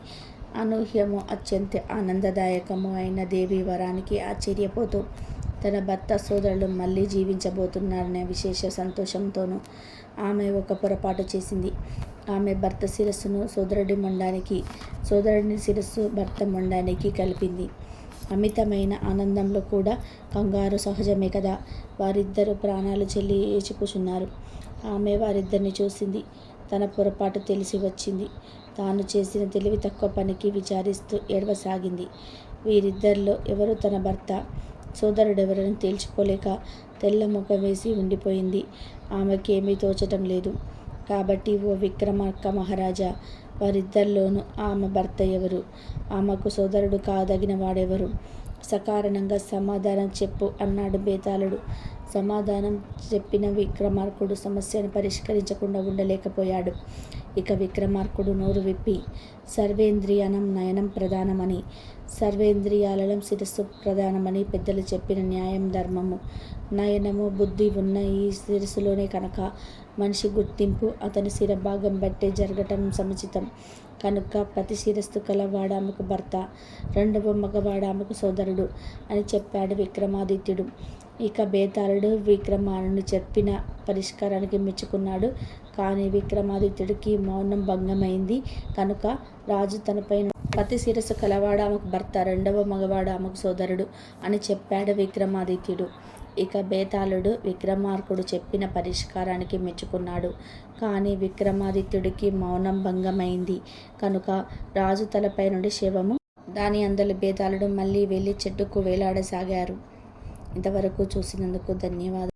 Speaker 1: అనూహ్యము, అత్యంత ఆనందదాయకము అయిన దేవి వరానికి ఆశ్చర్యపోతూ తన భర్త, సోదరులు మళ్ళీ జీవించబోతున్నారనే విశేష సంతోషంతోనూ ఆమె ఒక పొరపాటు చేసింది. ఆమె భర్త శిరస్సును సోదరుడి మొండానికి, సోదరుడిని శిరస్సు భర్త మొండానికి కలిపింది. అమితమైన ఆనందంలో కూడా కంగారు సహజమే కదా. వారిద్దరూ ప్రాణాలు లేచి కూర్చున్నారు. ఆమె వారిద్దరిని చూసింది. తన పొరపాటు తెలిసి వచ్చింది. తాను చేసిన తెలివి తక్కువ పనికి విచారిస్తూ ఏడవసాగింది. వీరిద్దరిలో ఎవరు తన భర్త, సోదరుడెవరని తేల్చుకోలేక తెల్ల ముఖం వేసి ఉండిపోయింది. ఆమెకేమీ తోచటం లేదు. కాబట్టి ఓ విక్రమార్క మహారాజా, వారిద్దరిలోనూ ఆమె భర్త ఎవరు? ఆమెకు సోదరుడు కాదగిన వాడెవరు? సకారణంగా సమాధానం చెప్పు అన్నాడు బేతాళుడు. సమాధానం చెప్పిన విక్రమార్కుడు సమస్యను పరిష్కరించకుండా ఉండలేకపోయాడు. ఇక విక్రమార్కుడు నోరు విప్పి, సర్వేంద్రియానం నయనం ప్రధానమని, సర్వేంద్రియాలలో శిరస్సు ప్రధానమని పెద్దలు చెప్పిన న్యాయం, ధర్మము, నయనము, బుద్ధి ఉన్న ఈ శిరస్సులోనే కనుక మనిషి గుర్తింపు అతని శిరభాగం బట్టే జరగటం సముచితం. కనుక ప్రతి శిరస్సు కలవాడు ఆమెకు భర్త, రెండవ మగవాడు ఆమెకు సోదరుడు అని చెప్పాడు విక్రమాదిత్యుడు. ఇక బేతాళుడు విక్రమార్కుడు చెప్పిన పరిష్కారానికి మెచ్చుకున్నాడు. కానీ విక్రమాదిత్యుడికి మౌనం భంగమైంది. కనుక రాజు తనపై ప్రతి శిరస్సు కలవాడు ఆమెకు భర్త, రెండవ మగవాడు ఆమెకు సోదరుడు అని చెప్పాడు విక్రమాదిత్యుడు. ఇక బేతాళుడు విక్రమార్కుడు చెప్పిన పరిష్కారానికి మెచ్చుకున్నాడు. కానీ విక్రమాదిత్యుడికి మౌనం భంగమైంది. కనుక రాజు తలపై నుండి శవము, దాని అందలి బేతాళుడు మళ్ళీ వెళ్ళి చెట్టుకు వేలాడసాగారు. ఇంతవరకు చూసినందుకు ధన్యవాదాలు.